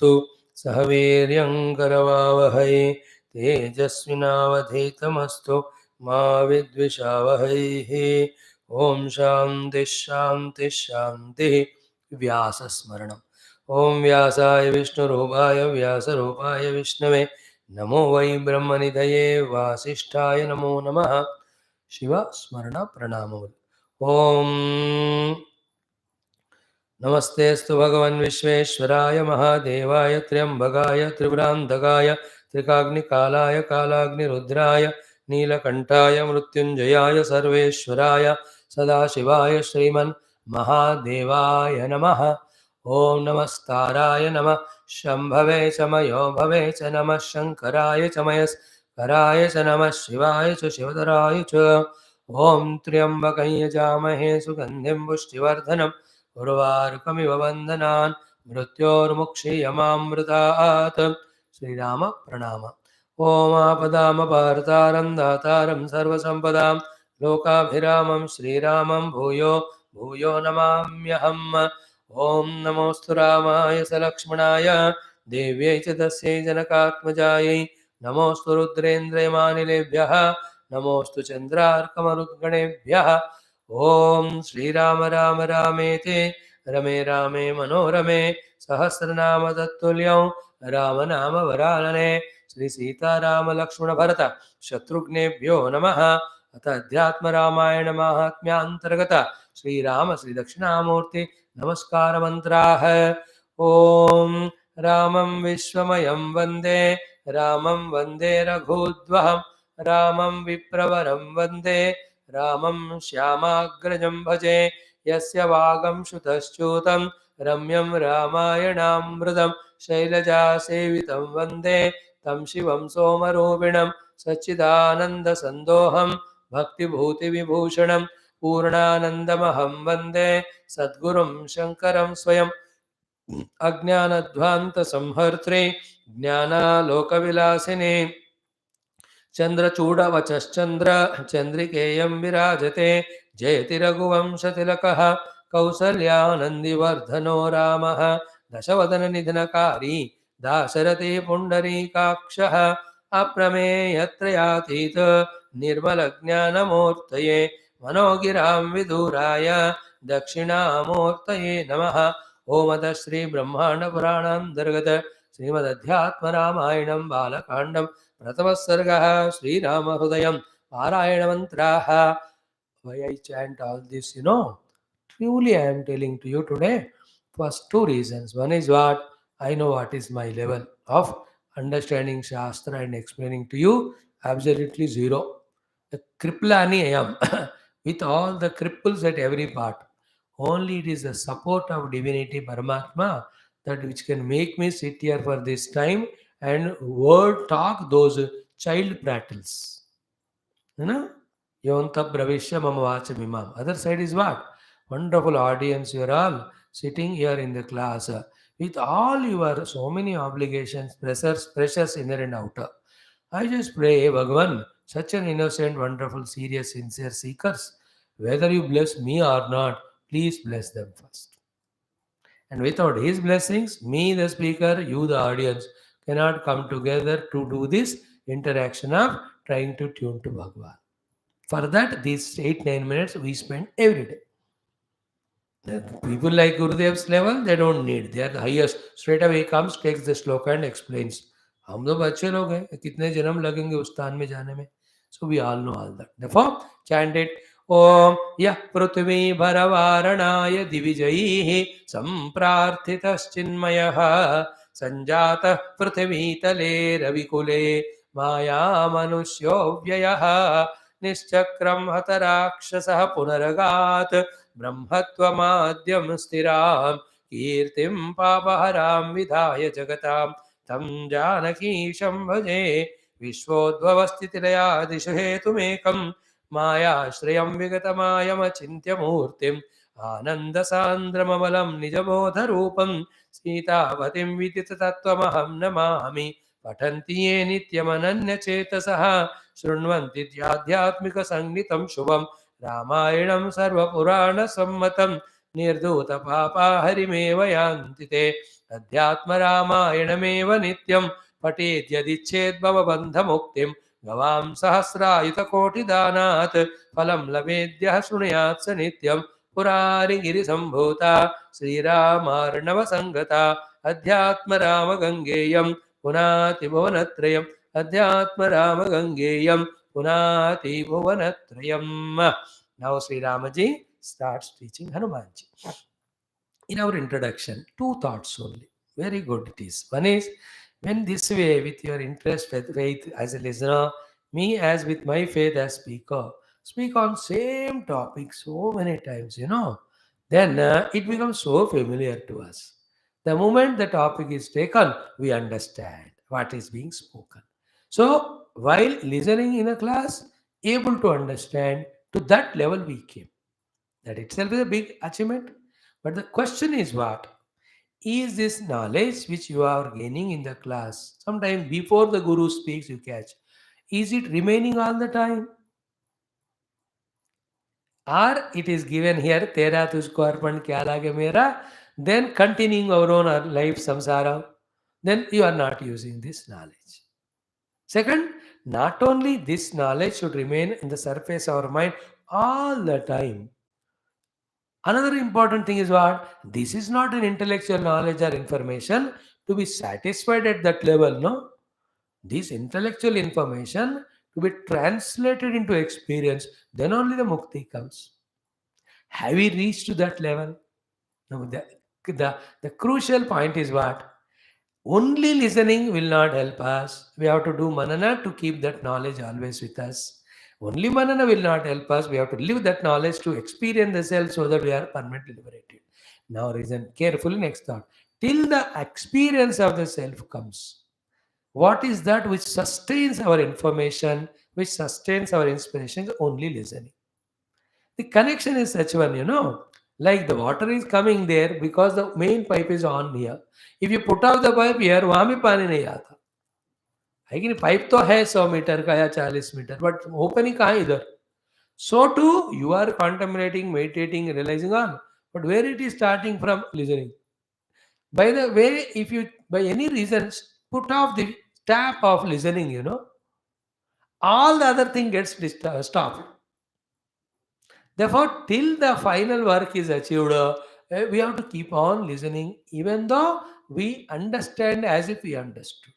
तत्तु सह वीर्यं करवावहै तेजस्विनावधीतमस्तु मा विद्विषावहैः। ओम शांति शांति शांति। व्यासस्मरणम्। ओम व्यासाय विष्णुरूपाय व्यासरूपाय विष्णवे नमो वै ब्रह्मनिधये वासिष्ठाय नमो नमः। शिव स्मरण प्रणामोऽस्तु। ओम नमस्तेऽस्तु भगवन् विश्वेश्वराय महादेवाय त्र्यम्बकाय त्रिपुरान्तकाय त्रिकाग्निकालाय कालाग्निरुद्राय नीलकण्ठाय मृत्युञ्जयाय सर्वेश्वराय सदाशिवाय श्रीमन् महादेवाय नमः। ओम नमस्ताराय नमः शम्भवे च मयो भवे च नमः शङ्कराय च मयस्कराय च नमः शिवाय च शिवतराय च। ओम त्र्यम्बकं यजामहे सुगन्धिं पुष्टिवर्धनम् उर्वारुकमिव वन्दनान् मृत्योर्मुक्षीयमामृतात्। श्रीराम प्रणाम। ओम आपदामपारतारं दातारं सर्वसम्पदां लोकाभिरामं श्रीरामं भूयो भूयो नमाम्यहम्। ओम नमोऽस्तु रामाय सलक्ष्मणाय देव्यै च तस्यै जनकात्मजायै नमोऽस्तु रुद्रेन्द्रयमानिलेभ्यः नमोऽस्तु चन्द्रार्कमरुद्गणेभ्यः। ओम श्रीराम राम रामेति रमे रामे मनोरमे सहस्रनाम तत्तुल्यं रामनाम वरानने। श्री सीताराम लक्ष्मण भरत शत्रुघ्नेभ्यो नमः। अथ अध्यात्म रामायण माहात्म्यान्तर्गत श्रीराम श्री दक्षिणामूर्ति नमस्कार मंत्राः। ओम रामं विश्वमयं वन्दे रामं वन्दे रघुद्वहं रामं विप्रवरं वन्दे रामं श्यामाग्रजं भजे। यस्य वागं श्रुतश्चूतं रम्यं रामायणामृतं शैलजासेवितं वन्दे तं शिवं सोमरूपिणं सच्चिदानन्दसन्दोहं भक्तिभूतिविभूषणं पूर्णानन्दमहं वन्दे सद्गुरुं शङ्करं स्वयं अज्ञानध्वान्तसंहर्त्रे ज्ञानालोकविलासिने चन्द्रचूडवचश्चन्द्र चन्द्रिकेयं विराजते जयति रघुवंशतिलकः कौसल्यानन्दिवर्धनो रामः दशवदननिधनकारी दाशरथि पुण्डरीकाक्षः अप्रमेयत्रयातीत निर्मलज्ञानमूर्तये मनोगिरां विदूराय दक्षिणामूर्तये नमः। ओमद श्री ब्रह्मांड पुराणान्तर्गत श्रीमदध्यात्म रामायणं बालकाण्डं प्रथमः सर्गः श्रीराम हृदयं पारायण मंत्राः। Why I chant all this, truly I am telling to you today. First, two reasons. One is what I know what is my level of understanding Shastra and explaining to you. Absolutely zero. A kriplani I am with all the cripples at every part. Only it is the support of divinity Paramatma that which can make me sit here for this time and word talk those child prattles. You know? Yonta Bravishya Mamavacha Mimam. Other side is what? Wonderful audience. You are all sitting here in the class with all your so many obligations, pressures inner and outer. I just pray, Bhagavan, such an innocent, wonderful, serious, sincere seekers, whether you bless me or not, please bless them first. And without his blessings, me, the speaker, you, the audience, cannot come together to do this interaction of trying to tune to Bhagavan. For that, these 8-9 minutes we spend every day. The people like Gurudev's level, they don't need. They are the highest. Straight away he comes, takes the sloka and explains. हम लोग अच्छे लोग हैं, कितने जन्म लगेंगे उस स्थान में जाने में. So we all know all that. Therefore, chant it. Om yah prithvi bharavaranaaya divijaihi samprarthitaschinmayah sanjata prithvi tale ravikule maya manushyo vyayah निश्चक्रम हतराक्षसः पुनरगात् ब्रह्मत्वमाद्यं स्थिरां कीर्तिं पापहरां विधाय जगतां तं जानकीशं भजे। विश्वोद्भवस्थितिलयादिषु हेतुमेकं मायाश्रयं विगतमायमचिन्त्यमूर्तिम् आनन्दसान्द्रममलं निजबोधरूपं सीतावतीं विदिततत्त्वमहं नमामि। पठन्ति ये नित्यमनन्यचेतसः शृण्वन्ति आध्यात्मिकसङ्गीतं शुभं रामायणं सर्वपुराणसम्मतं निर्धूतपापा हरिमेव यान्ति ते Adhyatma Ramayanameva Nityam Patet Yadichet Bhava Bandha Muktim Gavam Sahasrayuta Koti Danat Phalam Lavedya Sunayat Nityam Purari Giri Sambhuta Sri Ramarnava Sangata Adhyatma Rama Gangeyam Punati Bhuvanatrayam Adhyatma Rama Gangeyam Punati Bhuvanatrayam. Now Sri Ramaji starts teaching Hanumanji. In our introduction, two thoughts only. Very good it is. One is, when this way, with your interest, faith as a listener, me as with my faith as speaker, speak on same topic so many times, then it becomes so familiar to us. The moment the topic is taken, we understand what is being spoken. So, while listening in a class, able to understand, to that level we came. That itself is a big achievement. But the question is what? Is this knowledge which you are gaining in the class, sometimes before the Guru speaks, you catch, is it remaining all the time? Or it is given here, Tera tusko arpan kya lage mera, then continuing our own life samsara, then you are not using this knowledge. Second, not only this knowledge should remain in the surface of our mind all the time. Another important thing is what? This is not an intellectual knowledge or information to be satisfied at that level, no? This intellectual information to be translated into experience, then only the mukti comes. Have we reached to that level? No, the crucial point is what? Only listening will not help us. We have to do manana to keep that knowledge always with us. Only manana will not help us. We have to live that knowledge to experience the self so that we are permanently liberated. Now, reason carefully, next thought. Till the experience of the self comes, what is that which sustains our information, which sustains our inspiration? Only listening. The connection is such one, like the water is coming there because the main pipe is on here. If you put out the pipe here, वहां भी पानी नहीं आता है कि नहीं. Pipe तो है 100 मीटर का या 40 मीटर, बट ओपन ही कहाँ इधर. So too, you are contemplating, meditating, realizing on, but where it is starting from? Listening. By the way, if you by any reason put off the tap of listening, all the other thing gets stopped. Therefore, till the final work is achieved, we have to keep on listening, even though we understand as if we understood.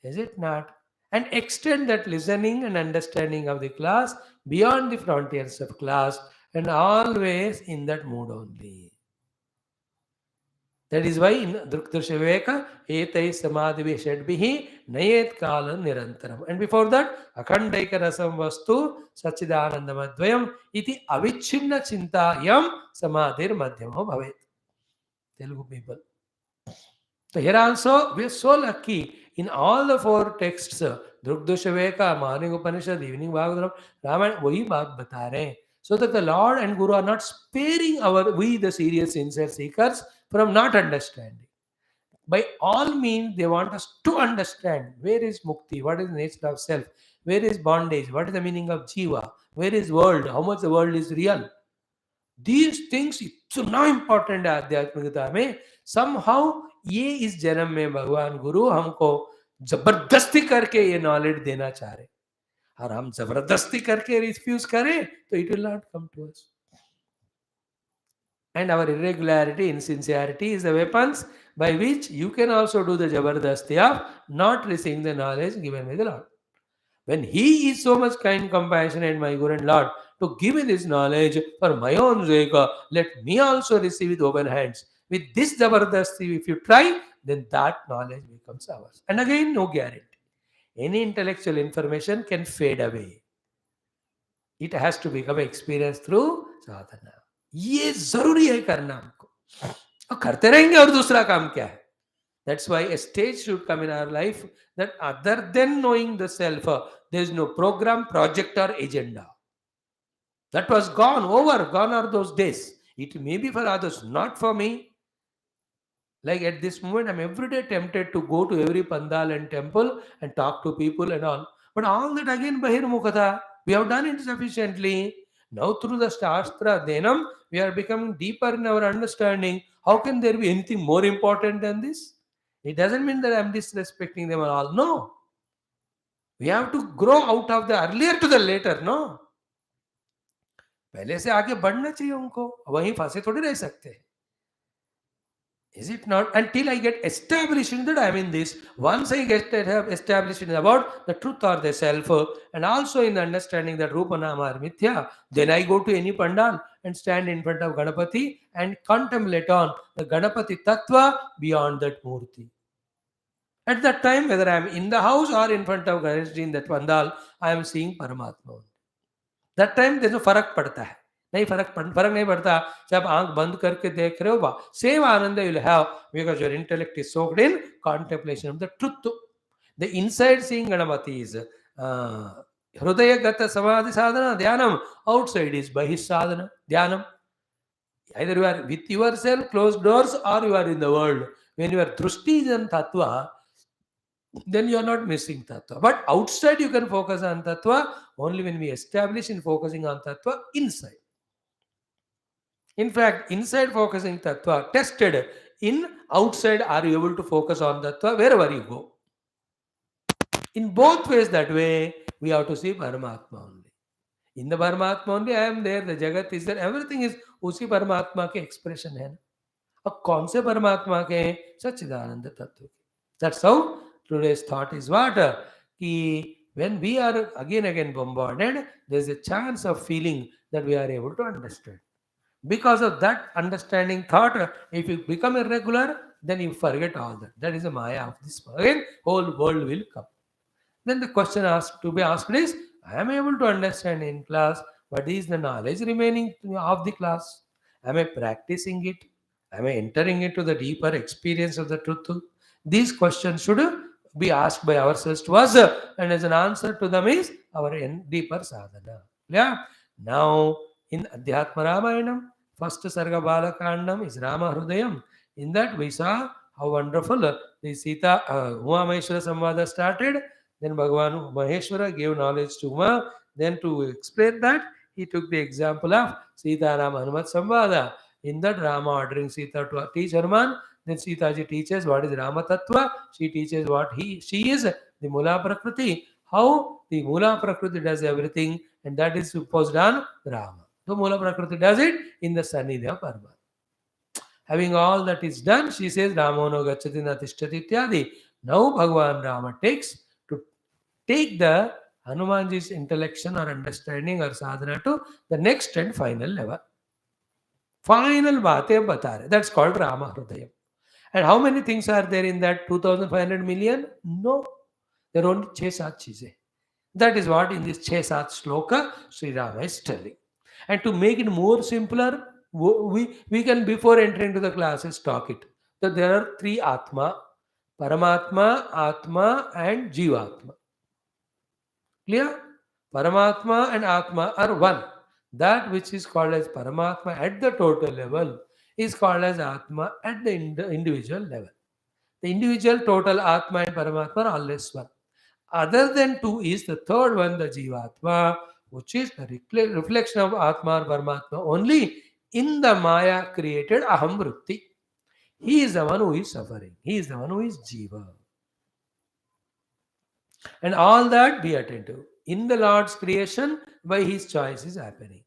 Is it not? And extend that listening and understanding of the class beyond the frontiers of class, and always in that mood only. That is why in Drukdrsha Viveka, Etai Samadhi Shadbihi Nayet Kala Nirantaram. And before that, Akhandaika Rasam Vastu Sachidananda Madvayam Iti Avichinna Chintayam Samadhir Madhyamo Bhavet. Telugu people. So here also we are so lucky in all the four texts, Drukdusha Viveka, Morning Upanishad, Evening Bhagavatam, Ramayana, वही बात बता रहे हैं. So that the Lord and Guru are not sparing we the serious sincere seekers from not understanding. By all means, they want us to understand where is mukti, what is the nature of self, where is bondage, what is the meaning of jiva, where is world, how much the world is real. These things इतना important है आध्यात्मिकता में. Somehow ये इस जन्म में भगवान गुरु हमको जबरदस्ती करके ये नॉलेज देना चाह रहे, और हम जबरदस्ती करके रिफ्यूज करें तो it will not come to us. And our irregularity, insincerity is the weapons by which you can also do the jabardasti of not receiving the knowledge given by the Lord. When He is so much kind, compassionate, my Guru and Lord, to give me this knowledge for my own sake, let me also receive with open hands. With this jabardasti, if you try, then that knowledge becomes ours. And again, no guarantee. Any intellectual information can fade away. It has to become experience through sadhana. ये जरूरी है करना हमको, और करते रहेंगे, और दूसरा काम क्या है? That's why a stage should come in our life that other than knowing the self, there is no program, project or agenda. That was gone are those days. It may be for others, not for me. Like at this moment, I'm every day tempted to go to every pandal and temple and talk to people and all. But all that again, Bahirmukhata, we have done it sufficiently. Now through the Shastra Dhenam, we are becoming deeper in our understanding. How can there be anything more important than this? It doesn't mean that I'm disrespecting them at all. No. We have to grow out of the earlier to the later. No. पहले से आगे बढ़ना चाहिए उनको, वहीं फंसे थोड़ी रह सकते हैं. Is it not? Until I get established in that I am in this. Once I get established in about the truth or the self, and also in the understanding that Rupa Nama are Mithya, then I go to any pandal and stand in front of Ganapati and contemplate on the Ganapati Tattva beyond that Murti. At that time, whether I am in the house or in front of Ganeshji in that pandal, I am seeing Paramatma. That time there's no farak padta hai. नहीं फर्क नहीं पड़ता. जब आंख बंद करके देख रहे हो, same ananda you'll have because your intellect is soaked in contemplation of the truth. The inside seeing Ganapati is Hrudaya Gata Samadhi Sadhana Dhyanam. Outside is Bahi Sadhana Dhyanam. Either you are with yourself, closed doors, or you are in the world. When your drushti is on Tattva, then you are not missing Tattva. But outside you can focus on Tattva only when we establish in focusing on Tattva inside. In fact, inside focusing Tattva tested. In outside, are you able to focus on Tattva wherever you go? In both ways, that way, we have to see Paramatma only. In the Paramatma only, I am there, the Jagat is there, everything is usi Paramatma ke expression hai. अब कौन से परमात्मा के हैं? सच्चिदानंद तत्व के. That's how today's thought is what? कि when we are again bombarded, there is a chance of feeling that we are able to understand. Because of that understanding thought, if you become irregular, then you forget all that. That is the Maya of this. Again, whole world will come. Then the question to be asked is, I am able to understand in class, what is the knowledge remaining of the class? Am I practicing it? Am I entering into the deeper experience of the truth? These questions should be asked by ourselves to us, and as an answer to them is our deeper sadhana. Yeah. Now, in Adhyatma Ramayanam, first Sarga BALA KANDAM is Rama HRUDAYAM. In that we saw how wonderful the Sita Uma Maheshwara Samvada started. Then Bhagavan Maheshwara gave knowledge to Uma. Then to explain that, he took the example of Sita Rama Hanuman Samvada. In that, Rama ordering Sita to teach Hanuman. Then Sita ji teaches what is Rama Tattva. She teaches what she is, the Mula Prakriti. How the Mula Prakriti does everything, and that is supposed on Rama. So Mula Prakriti does it in the Sannidhya Parma. Having all that is done, she says, Ramono Gacchati Natishtati Ityadi. Now Bhagavan Rama takes to take the Hanumanji's intellection or understanding or sadhana to the next and final level. Final baatein bata rahe. That's called Rama HRUDAYAM. And how many things are there in that 2500 million? No. There are only 6-7 cheeze. That is what in this 6-7 shloka Sri Rama is telling. And to make it more simpler, we can before entering into the classes talk it. That there are 3 Atma, Paramatma, Atma and Jivatma. Clear? Paramatma and Atma are one. That which is called as Paramatma at the total level is called as Atma at the individual level. The individual total Atma and Paramatma are always one. Other than 2 is the third one, the Jivatma, which is the reflection of Atma or Paramatma only in the Maya created Aham Vritti. He is the one who is suffering. He is the one who is Jiva. And all that be attentive. In the Lord's creation, by His choice is happening.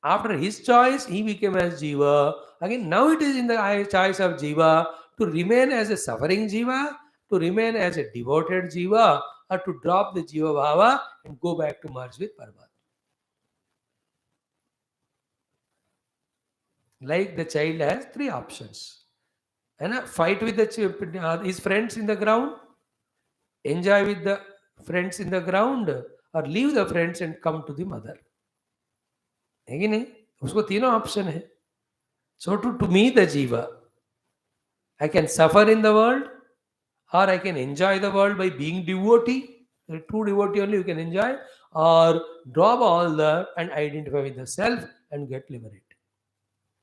After His choice, He became as Jiva. Again, now it is in the choice of Jiva to remain as a suffering Jiva, to remain as a devoted Jiva, or to drop the Jiva Bhava and go back to merge with Paramatma. Like the child has 3 options. And fight with his friends in the ground, enjoy with the friends in the ground, or leave the friends and come to the mother. है कि नहीं? उसको तीनों option है. So to me the jiva, I can suffer in the world, or I can enjoy the world by being devotee. The true devotee only you can enjoy, or drop all that and identify with the self and get liberated.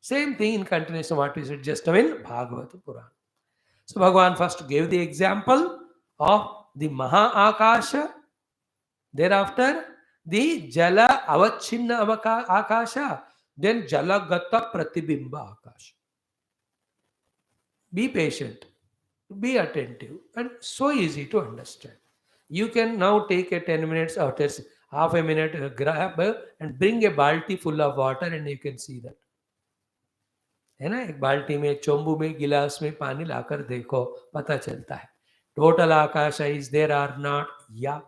Same thing in continuation what we said just now in Bhagavata Purana. So Bhagavan first gave the example of the Maha Akasha, thereafter the Jala Avachinna Akasha, then Jala Gata Pratibimba Akasha. Be patient, be attentive, and so easy to understand. You can now take a 10 minutes or just half a minute, grab and bring a balti full of water, and you can see that. है ना, एक बाल्टी में, चोंबू में, गिलास में पानी लाकर देखो, पता चलता है. Total akasha is there or not? Yeah.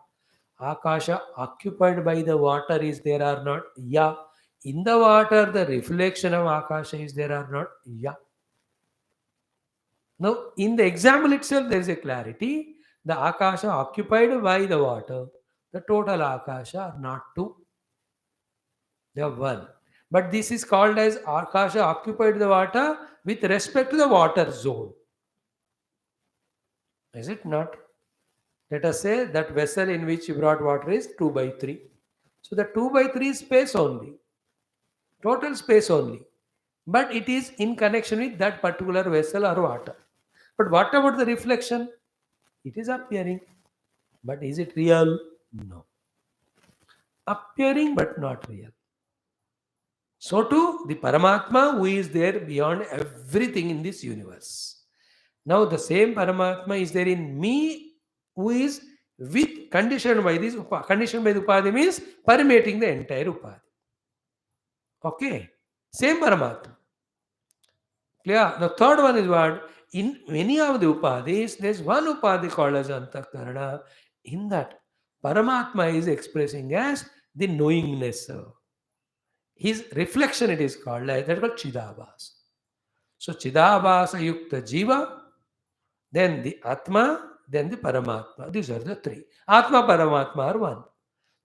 Akasha occupied by the water is there or not? Yeah. In the water, the reflection of Akasha is there or not? Yeah. Now, in the example itself, there is a clarity. The Akasha occupied by the water, the total Akasha are not two, they are one. But this is called as Akasha occupied the water with respect to the water zone. Is it not? Let us say that vessel in which you brought water is 2 by 3. So the 2 by 3 is space only, total space only. But it is in connection with that particular vessel or water. But what about the reflection? It is appearing. But is it real? No. Appearing but not real. So too, the Paramatma who is there beyond everything in this universe. Now the same Paramatma is there in me who is with conditioned by this conditioned by the Upadhi means permeating the entire Upadhi. Okay. Same Paramatma. Clear? The third one is what? In many of the Upadhis, there is one Upadhi called as Antakarana. In that, Paramatma is expressing as the knowingness. His reflection it is called, like that called Chidabhas. So Chidabhasa Yukta Jiva, then the Atma, then the Paramatma. These are the three. Atma, Paramatma are one.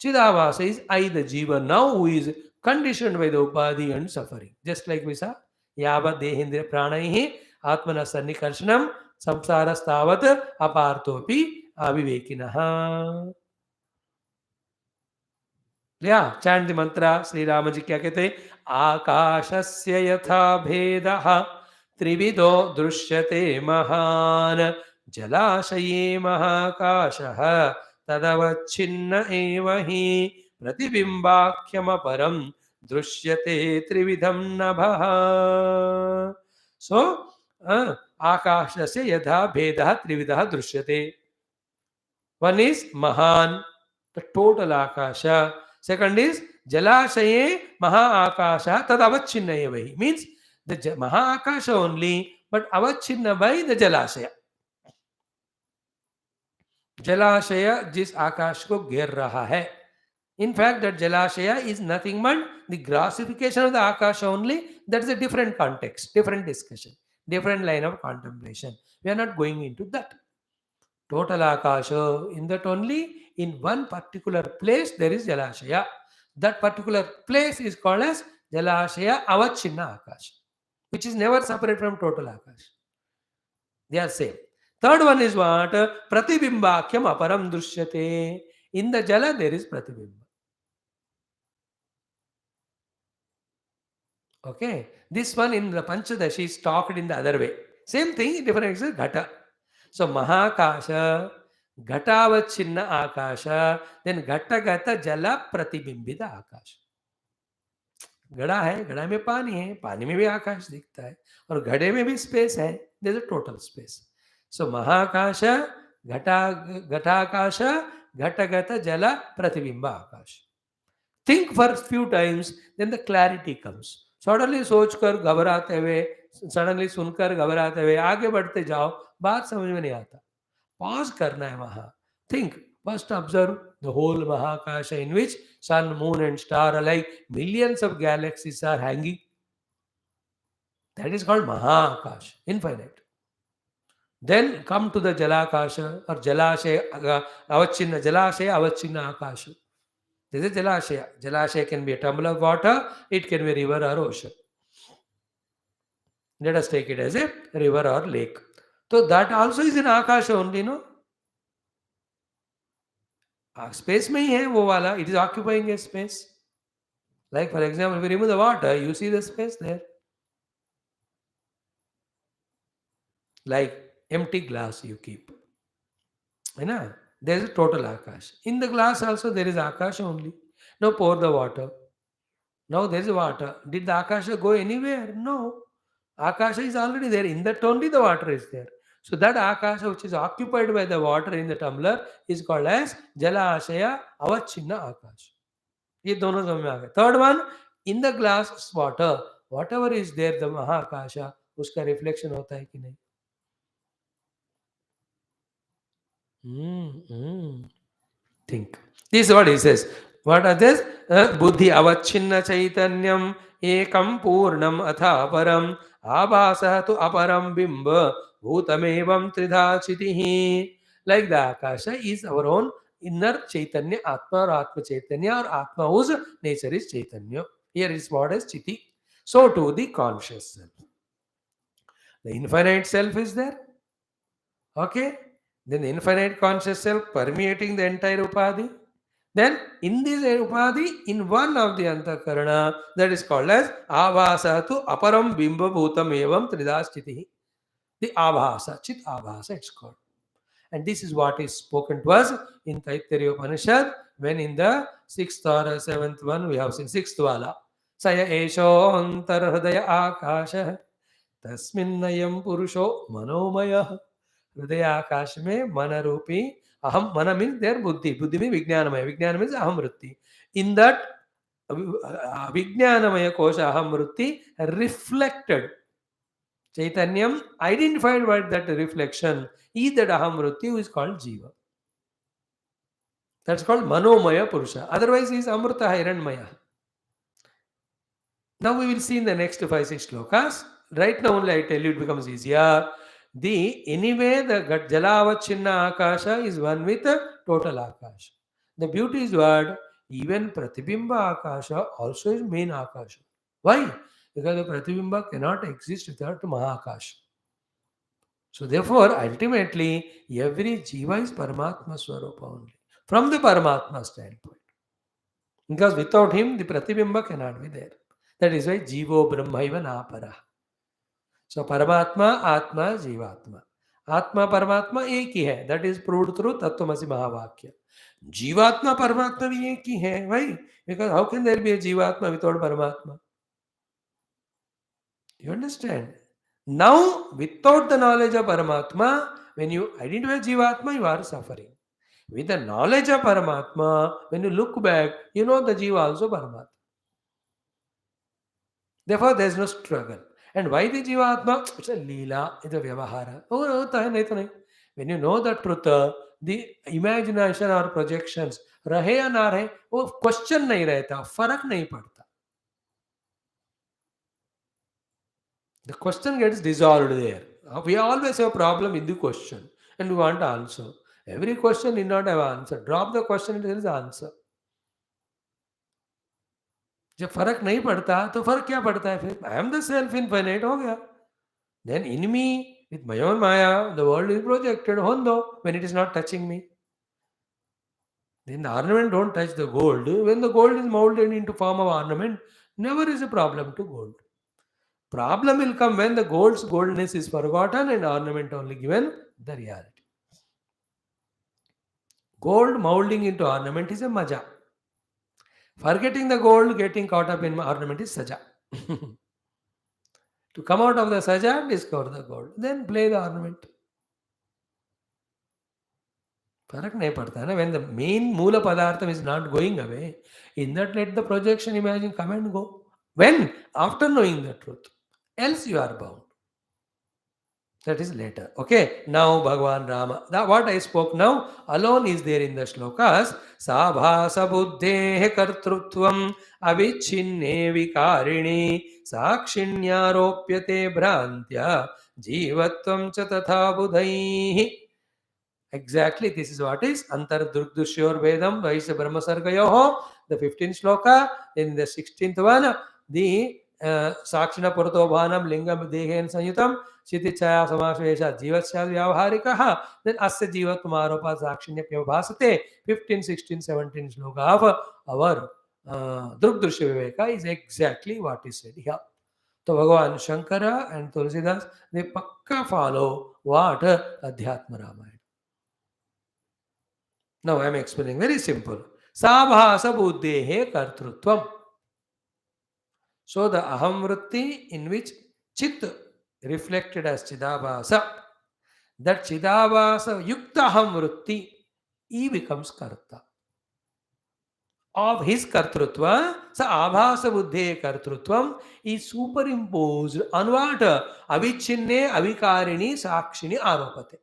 Chidabhasa is I, the Jiva, now who is conditioned by the Upadhi and suffering. Just like we saw, Yava Dehindra Pranaihi, Atmana Sannikarsanam, Samsara Stavat, Apartopi, Avivekinaha. या chant the मंत्र. श्री राम जी क्या कहते हैं? आकाशस्य यथा भेदः त्रिविधो दृश्यते महान जलाशये महाकाशः तदवच्छिन्न एव हि प्रतिबिंबाख्यमपरं दृश्यते त्रिविधं नभः. सो आकाशस्य यथा भेदः त्रिविधः दृश्यते. One is Mahan, the total Akasha. Second is Jalashaye Maha Akasha Tad Avachinna Evahi. Means the Maha Akasha only, but Avachinna by the Jalashaya. Jalashaya jis Akash ko ger raha hai. In fact, that Jalashaya is nothing but the grossification of the Akasha only. That is a different context, different discussion, different line of contemplation. We are not going into that. Total Akasha, in that only, in one particular place there is Jalashaya. That particular place is called as Jalashaya Avachinna Akasha, which is never separate from total Akasha. They are same. Third one is what? Pratibimbakyam aparam drishyate. In the Jala there is Pratibimba. Okay. This one in the Panchadashi is talked in the other way. Same thing, different is Ghata. So Mahakasha, Ghatavachinna Akasha, then Ghatagata Jala Pratibimbita Akasha. घड़ा है, घड़ा में पानी है, पानी में भी आकाश दिखता है, और घड़े में भी स्पेस है. There is a total space. So महाकाश, घटाकाश, घटगत जल प्रतिबिंब आकाश. Think for few times, then the clarity comes. Suddenly सोचकर घबराते हुए, सडनली सुनकर घबराते हुए आगे बढ़ते जाओ, बात समझ में नहीं आता. पॉज करना है वहां. Think. First observe the whole Mahakasha in which sun, moon and star alike, millions of galaxies are hanging. That is called Mahakasha, infinite. Then come to the Jalakasha or Jalashaya, Avachinna Akasha. This is Jalashaya. Jalashaya can be a tumbler of water, it can be a river or ocean. Let us take it as a river or lake. So that also is in Akasha only, no? Space में ही है वो वाला. It is occupying A space. Like for example, if you remove the water, you see the space there. Like empty glass you keep. You know, there is a total Akash. In the glass also there is Akash only. Now pour the water. Now there is water. Did the Akasha go anywhere? No. Akasha is already there. In that only the water is there. So that Akasha which is occupied by the water in the tumbler is called as Jalashaya Avachinna Akasha. ये दोनों समझ में आ गए. Third one, in the glass water, whatever is there, the Mahakasha, उसका reflection होता है कि नहीं? Think. This is what he says. What are this? Buddhi avachinna chaitanyam ekam purnam atha aparam abhasah tu aparam bimba bhutamevam tridhachitihi. Like the Akasha is our own inner Chaitanya, Atma or Atma Chaitanya, or Atma whose nature is Chaitanya. Here is what is Chiti. So too the conscious self. The infinite self is there. Okay? Then the infinite conscious self permeating the entire Upadhi. Then in this Upadhi, in one of the Antakarana, that is called as Avasatu Aparam Bimba Bhutam Evam Tridastitihi. The Avasa, Chit Avasa it's called. And this is what is spoken to us in Taittiriya Upanishad, when in the 6th or 7th one we have seen 6th wala. Saya Esho Antarhudaya Akasha Tasminnayam Purusho Manomaya. Hridaya Akash में मन रूपी aham, mana means their buddhi, buddhi means vijnanamaya, vijnana means aham vritti. In that vijnanamaya kosha aham vritti reflected Chaitanyam identified by that reflection is that aham vritti who is called jiva. That's called manomaya purusha. Otherwise he is amrita hiranmaya. Now we will see in the next 5-6 slokas. Right now only I tell you it becomes easier. Anyway, the Jalavachinna Akasha is one with the total Akasha. The beauty is what? Even Pratibimba Akasha also is main Akasha. Why? Because the Pratibimba cannot exist without Mahakasha. So therefore, ultimately, every Jiva is Paramatma Swarupa only. From the Paramatma standpoint. Because without him, the Pratibimba cannot be there. That is why Jivo Brahmaiva Napara. So Paramatma, Atma, Jivatma. Atma, Paramatma एक ही है. That is proved through Tattwamasi Mahavakya. Jivatma, Paramatma भी एक ही है. Why? Because how can there be a Jivatma without Paramatma? You understand? Now, without the knowledge of Paramatma, when you identify Jivatma, you are suffering. With the knowledge of Paramatma, when you look back, you know the Jiva also Paramatma. Therefore, there is no struggle. And why the Jivatma? It's a Leela, it's a Vyavahara. Oh, no. When you know the truth, the imagination or projections, rahe ya na rahe, वो question नहीं रहता, फर्क नहीं पड़ता. The question gets dissolved there. We always have a problem in the question and we want answer. Every question need not have answer. Drop the question, there is answer. जब फर्क नहीं पड़ता तो फर्क क्या पड़ता है फिर? I am the self infinite हो गया. Then in me, with my own Maya, the world is projected hondo when it is not touching me. Then the ornament don't touch the gold. When the gold is molded into form of ornament, never is a problem to gold. Problem will come when the gold's goldness is forgotten and ornament only given the reality. Gold molding into ornament is a maja. Forgetting the gold, getting caught up in ornament is saja. To come out of the saja, discover the gold. Then play the ornament. फर्क नहीं पड़ता ना. When the main मूल पदार्थम is not going away, in that let the projection imagine come and go. When? After knowing the truth. Else you are bound. That is later. Okay. Now Bhagavan Rama. What I spoke now alone is there in the shlokas. Sabhasa buddhe kartrutvam avichinne vikarini sakshinyaropyate bhrantya jivatvam cha tatha budhaihi. Exactly, this is what is Antardurgdushyor Vedam Vaisya Brahma Sargayoho, the 15th shloka. In the 16th one, the Sakshina Purato Bhanam Lingam Dehen Sanyutam Chitichaya Samashvesha Jivasya Vyavaharikaha, then Asya Jivatmaropa Sakshinya Pyavasate, 15, 16, 17 shloka of our Drugdrushya Viveka is exactly what is said here. So Bhagavan Shankara and Tulsidas, they pakka follow what Adhyatma Ramayana. Now I am explaining very simple. Sabhasa buddhehe kartrutvam. So the aham vritti in which chit reflected as Chidabhasa. That Chidabhasa Yukta Aham Vritti, he becomes Karta. Of his Kartrutva, sa Abhasa Buddhe Kartrutvam is superimposed on what? Avichinne Avikarini Sakshini Aropate.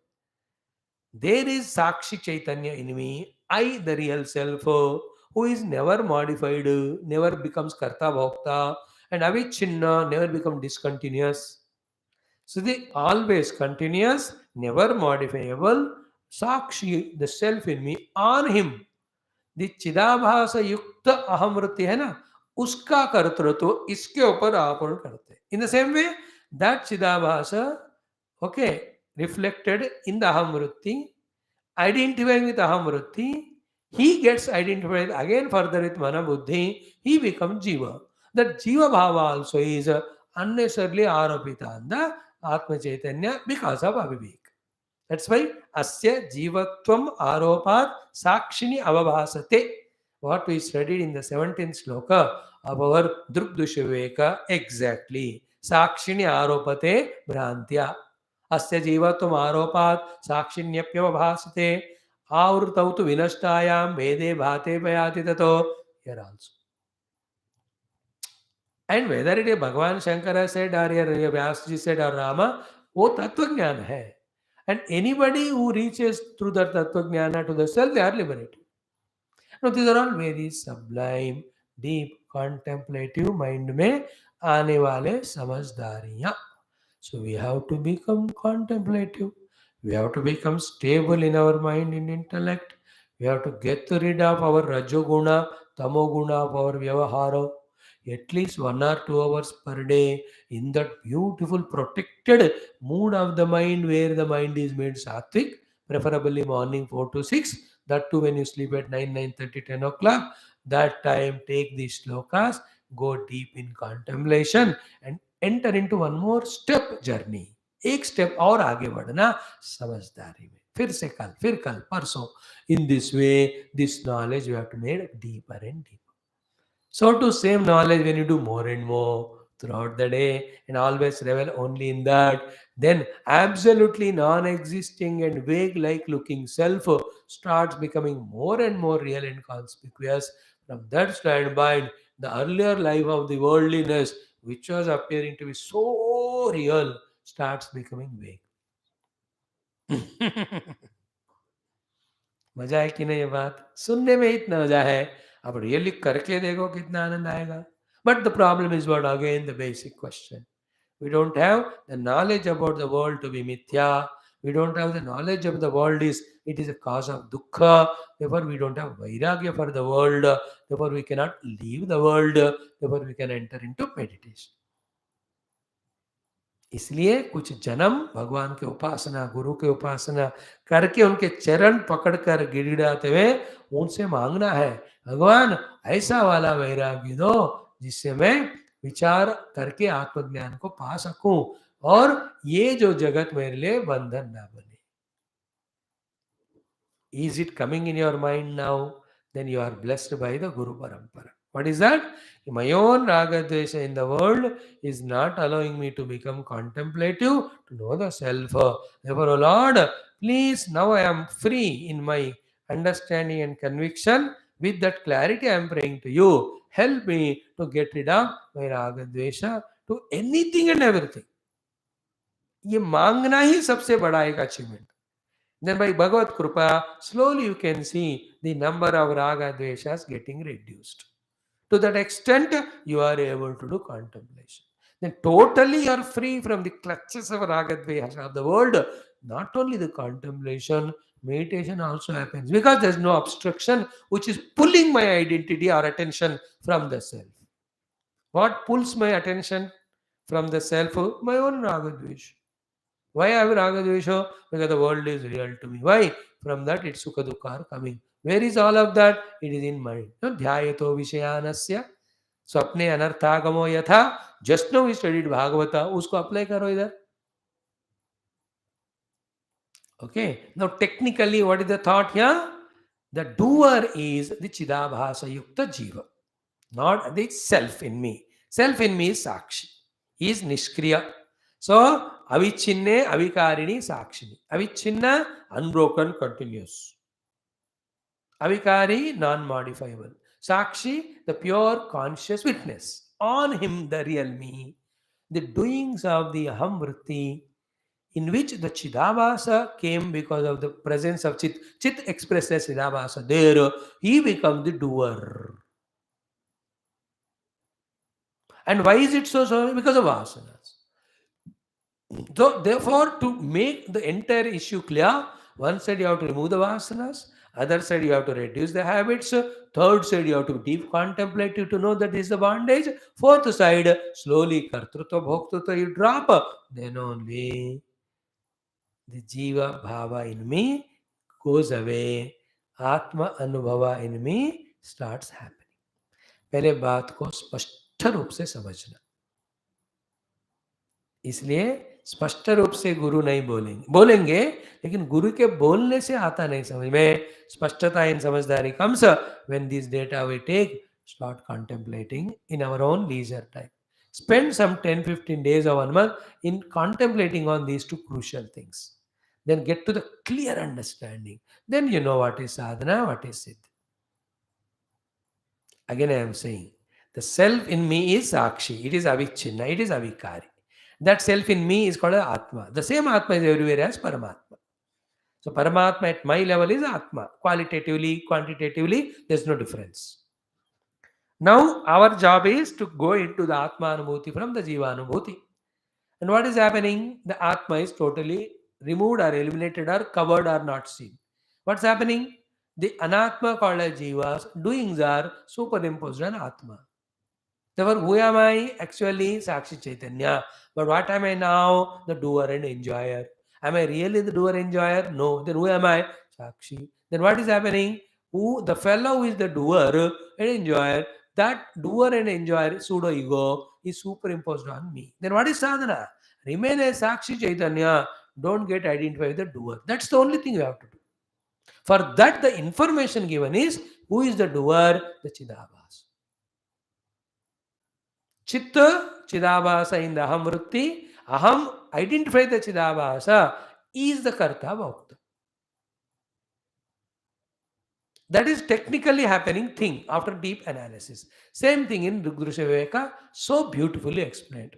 There is Sakshi Chaitanya in me, I, the real self, who is never modified, never becomes Karta Bhokta, and Avichinna never become discontinuous. So they always continuous, never modifiable, Sakshi, the self in me, on him. The चिदाभास युक्त अहमृति है ना, उसका कर्तृत्व इसके ऊपर आरोपण करते हैं. In the same way, that चिदाभास, okay, reflected in the ahamvritti, identifying with ahamvritti, he gets identified again further with mana buddhi, he becomes jiva. That jiva bhava also is unnecessarily aropita on the atma chaitanya because of avivek. That's why asya jivatvam aropat sakshini avabhasate. What we studied in the 17th sloka of our Drupdushiveka exactly. Sakshini aropate brantya. Asya jivatvam aropat sakshinyapyavabhasate. Avrutau tu vinashtayam vede bhate payati tato. Here also. And whether it is Bhagavan Shankara said or Vyasa ji said or Rama, वो तत्व ज्ञान है. And anybody who reaches through that Tattva Jnana to the self, they are liberated. Now, these are all very sublime, deep, contemplative mind में आने वाले समझदारियाँ. So, we have to become contemplative. We have to become stable in our mind and intellect. We have to get rid of our Rajoguna, Tamoguna of our Vyavahara. At least 1 or 2 hours per day in that beautiful protected mood of the mind where the mind is made sattvic, preferably morning 4 to 6. That too when you sleep at 9, 9:30, 10 o'clock. That time take these slokas, go deep in contemplation and enter into one more step journey. एक step और आगे बढ़ना समझदारी में. फिर कल परसों. In this way, this knowledge you have to make deeper and deeper. So to same knowledge, when you do more and more throughout the day and always revel only in that, then absolutely non-existing and vague-like looking self starts becoming more and more real and conspicuous. From that standpoint, the earlier life of the worldliness, which was appearing to be so real, starts becoming vague. मजा है कि नहीं? ये बात सुनने में इतना मजा है, अब रियली करके देखो कितना आनंद आएगा. But the problem is what? Again, the basic question. We don't have the knowledge about the world to be mithya. We don't have the knowledge of the world it is a cause of dukkha. Therefore, we don't have vairagya for the world. Therefore, we cannot leave the world. Therefore, we can enter into meditation. इसलिए कुछ जन्म भगवान के उपासना, गुरु के उपासना करके उनके चरण पकड़कर गिड़गिड़ाते हुए उनसे मांगना है, भगवान ऐसा वाला वैराग्य दो जिससे मैं विचार करके आत्मज्ञान को पा सकूं और ये जो जगत मेरे लिए बंधन ना बने. Is it coming in your mind now? Then you are blessed by the Guru Parampara. What is that? My own ragadvesha in the world is not allowing me to become contemplative, to know the self. Therefore, O Lord, please, now I am free in my understanding and conviction. With that clarity, I am praying to you. Help me to get rid of my ragadvesha to anything and everything. ये मांगना ही सबसे बड़ा एक achievement. Then by Bhagavad Kripa, slowly you can see the number of raga dveshas getting reduced. To that extent, you are able to do contemplation. Then totally you are free from the clutches of raga dveshas of the world. Not only the contemplation, meditation also happens because there is no obstruction which is pulling my identity or attention from the self. What pulls my attention from the self? My own raga dvesha. Why I have raga dvesha? Because the world is real to me. Why? From that it's sukha dukkha are coming. Where is all of that? It is in mind. Dhyayato vishayanasya swapne anarthagamo yatha. Just now we studied Bhagavata. Usko apply karo idhar. Okay. Now technically what is the thought here? The doer is the chidabhasa yukta jiva. Not the self in me. Self in me is sakshi. He is nishkriya. So, avichinne, avikarini, sakshini. Avichinna, unbroken, continuous. Avikari, non-modifiable. Sakshi, the pure conscious witness. On him, the real me. The doings of the aham vritti, in which the Chidabhasa came because of the presence of Chit. Chit expresses Chidabhasa. There, he becomes the doer. And why is it so? Because of vasanas. So, therefore, to make the entire issue clear, one side you have to remove the vasanas, other side you have to reduce the habits, third side you have to deep contemplative to know that this is the bondage, fourth side, slowly kartrutva bhoktutva you drop, then only the jiva bhava in me goes away, atma anubhava in me starts happening. पहले बात को स्पष्ट रूप से समझना. इसलिए स्पष्ट रूप से गुरु नहीं बोलेंगे लेकिन गुरु के बोलने से आता नहीं समझ में. स्पष्टता इन समझदारी comes when this data we take start contemplating in our own leisure time. Spend some 10-15 days or 1 month in contemplating on these two crucial things. Then get to the clear understanding. Then you know what is sadhana, what is siddhi. Again, I am saying the self in me is sakshi, it is avichinna, it is avikari. That self in me is called as Atma. The same Atma is everywhere as Paramatma. So Paramatma at my level is Atma. Qualitatively, quantitatively, there's no difference. Now our job is to go into the Atma Anubhuti from the Jiva Anubhuti. And what is happening? The Atma is totally removed or eliminated or covered or not seen. What's happening? The Anatma called as Jivas, doings are superimposed on Atma. Therefore, who am I? Actually, Sakshi Chaitanya. But what am I now? The doer and enjoyer. Am I really the doer enjoyer? No. Then who am I? Sakshi. Then what is happening? Who the fellow who is the doer and enjoyer, that doer and enjoyer pseudo ego is superimposed on me. Then what is sadhana? Remain as Sakshi Chaitanya. Don't get identified with the doer. That's the only thing you have to do. For that, the information given is who is the doer? The Chidabhas. Chitta Chidabhasa in the aham vritti, aham identify the Chidabhasa is the karta bhokta. That is technically happening thing after deep analysis. Same thing in Rugdrusha Viveka, so beautifully explained.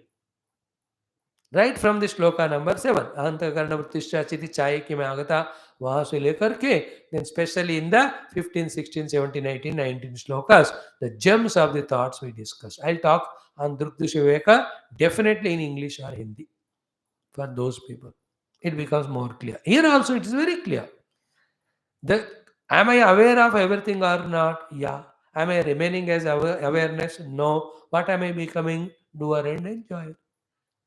Right from the shloka number 7, Ahantakarana Vrittischa Chiti Chaye Ki Mein Agata, wahan se lekar ke, then especially in the 15, 16, 17, 18, 19 shlokas, the gems of the thoughts we discussed. I'll talk on Drukdusha Viveka definitely in English or Hindi for those people. It becomes more clear. Here also it is very clear. Am I aware of everything or not? Yeah. Am I remaining as awareness? No. What am I becoming? Doer and enjoyer.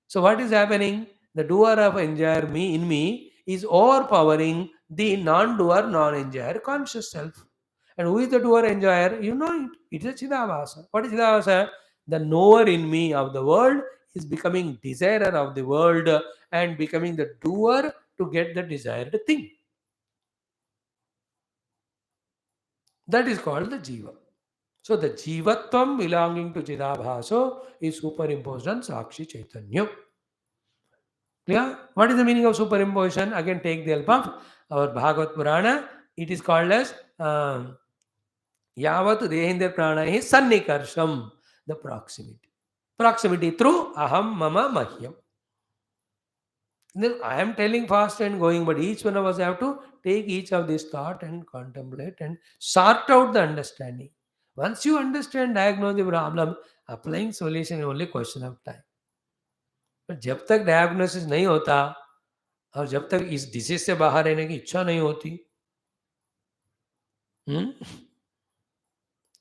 So what is happening? The doer of enjoyer me in me is overpowering the non-doer, non-enjoyer conscious self. And who is the doer enjoyer? You know it. It is Chidabhasa. What is Chidabhasa? The knower in me of the world is becoming desirer of the world and becoming the doer to get the desired thing. That is called the Jiva. So the Jivatvam belonging to Chidabhaso is superimposed on Sakshi Chaitanya. Clear? What is the meaning of superimposition? Again, take the help of our Bhagavad Purana. It is called as Yavat Dehendra Prana is Sannikarsham, the proximity. Proximity through Aham Mama Mahyam. Then I am telling fast and going, but each one of us have to take each of these thought and contemplate and sort out the understanding. Once you understand, diagnose the problem, applying solution is only question of time. But जब तक diagnosis नहीं होता और जब तक इस disease से बाहर रहने की इच्छा नहीं होती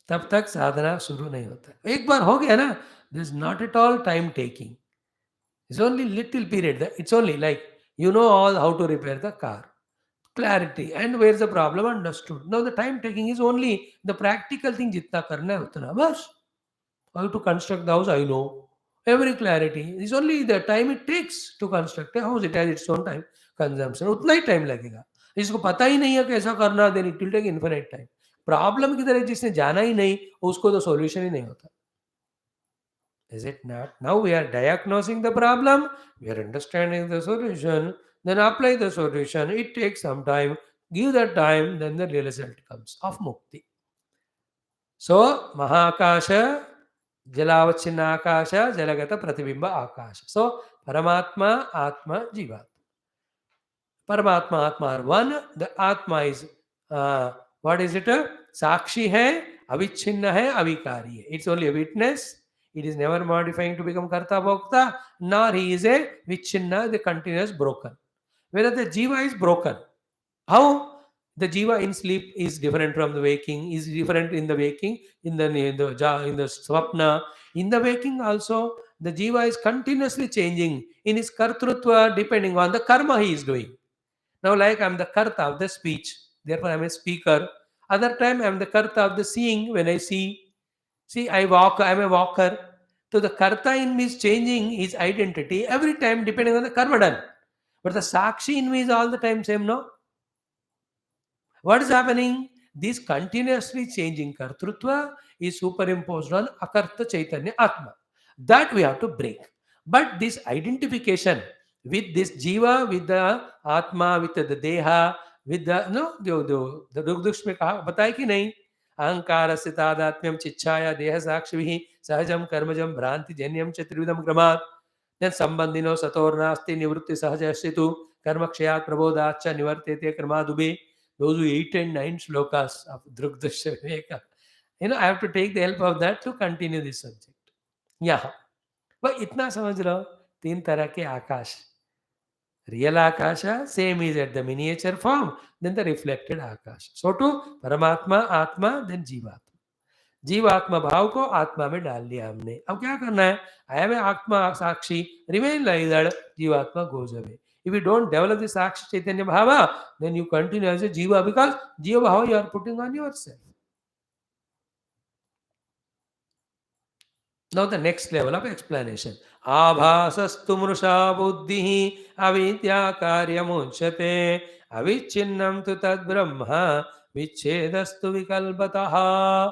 तब तक साधना शुरू नहीं होता. एक बार हो गया ना, this not at all time taking, it's only little period. It's only like you know all how to repair the car, clarity and where's the problem understood. Now the time taking is only the practical thing, जितना करना है उतना बस. How to construct the house, I know every clarity is only the time it takes to construct a house. It has its own time consumption, उतना ही time लगेगा. जिसको पता ही नहीं है कैसा करना, then it will take infinite time. Problem की तरह जिसने जाना ही नहीं उसको तो सॉल्यूशन ही नहीं होता. Is it not? Now we are diagnosing the problem, we are understanding the solution, then apply the solution. It takes some time. Give that time, then the result comes of mukti. So, Mahakasha, Jalavachina Akasha, Jalagata Pratibimba Akasha. So, Paramatma, Atma, Jiva. Paramatma, Atma are one. The Atma is, what is it? Sakshi hai, avichinna hai, avikari hai. It's only a witness. It is never modifying to become Karta Bhokta, nor he is a vichinna, the continuous broken. Whereas the Jiva is broken. How? The Jiva in sleep is different from the waking, is different in the waking, in the swapna. In the waking also, the Jiva is continuously changing in his kartrutva depending on the karma he is doing. Now, like I am the karta of the speech, therefore I am a speaker. Other time I am the karta of the seeing when I see. See, I walk, I am a walker. So the karta in me is changing his identity every time depending on the karma done. But the sakshi in me is all the time same, no? What is happening? This continuously changing kartrutva is superimposed on akarta chaitanya atma. That we have to break. But this identification with this jiva, with the atma, with the deha, with the no, the दुख में कहा बताए कि नहीं अहंकार से तादात्म्यम चिच्छाया देह साक्षिभिः सहजम कर्मजम भ्रांति जन्यम च त्रिविधम क्रमात् then संबंधिनो सतोर्नास्ति निवृत्ति सहजस्यतु कर्मक्षयात् प्रबोधाच्च निवर्तेते क्रमादुबे. Those who 8 and 9 shlokas of Drugdasya Viveka. I have to take the help of that to continue this subject. Yeah. But itna samajh लो, तीन तरह के आकाश. Real akasha, same is at the miniature form, then the reflected Akash. So to Paramatma, Atma, then Jivatma. जीवात्मा भाव को आत्मा में डाल दिया हमने. अब क्या करना है? I am आत्मा साक्षी, remain like that, जीवात्मा goes away. If you don't develop the Sakshi Chaitanya Bhava, then you continue as a Jiva because Jiva Bhava you are putting on yourself. Now the next level of explanation. Abhasastu mrusha buddhihi avidya karyamunchyate avichinnam tu tad brahma vichedastu vikalpataha.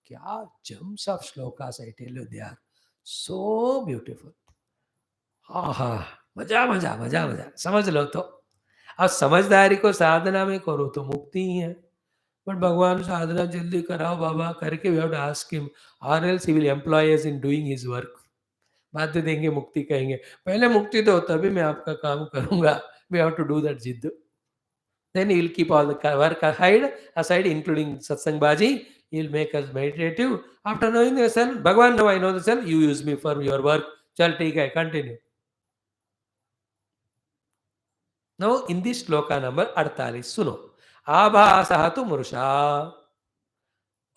क्या gems of shlokas I tell you, they are so beautiful. हाँ मजा मजा मजा मजा समझ लो तो. अब समझदारी को साधना में करो तो मुक्ति ही है. बट भगवान साधना जल्दी कराओ बाबा करके we have to ask him or else he will employ us in doing his work. बाद में देंगे मुक्ति कहेंगे पहले मुक्ति दो तभी मैं आपका काम करूंगा. We have to do that जिद. Then he will keep all the work aside, including satsang baji. He will make us meditative. After knowing the self, Bhagavan, now I know the self, you use me for your work. Chal, take hai, continue. Now, in this shloka number 48, suno. Abhasahatu murusha.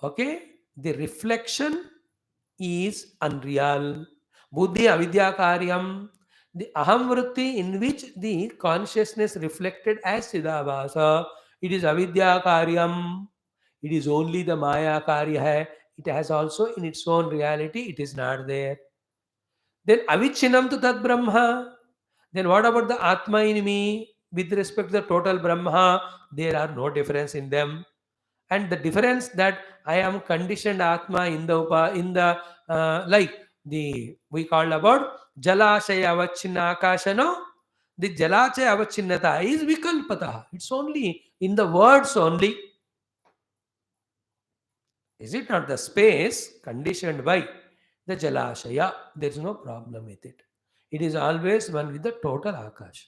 Okay? The reflection is unreal. Buddhi avidya karyam. The aham vritti in which the consciousness reflected as Siddhabhasa, it is avidya karyam. It is only the maya karya hai. It has also in its own reality, it is not there. Then avichinam tu tad brahma. Then what about the atma in me? With respect to the total brahma, there are no difference in them. And the difference that I am conditioned atma in the like the we call about jalashaya avachinna akasha, no? The jalachaya avachinnata is vikalpata. It's only in the words only. Is it not the space conditioned by the jalashaya? There is no problem with it. It is always one with the total akash.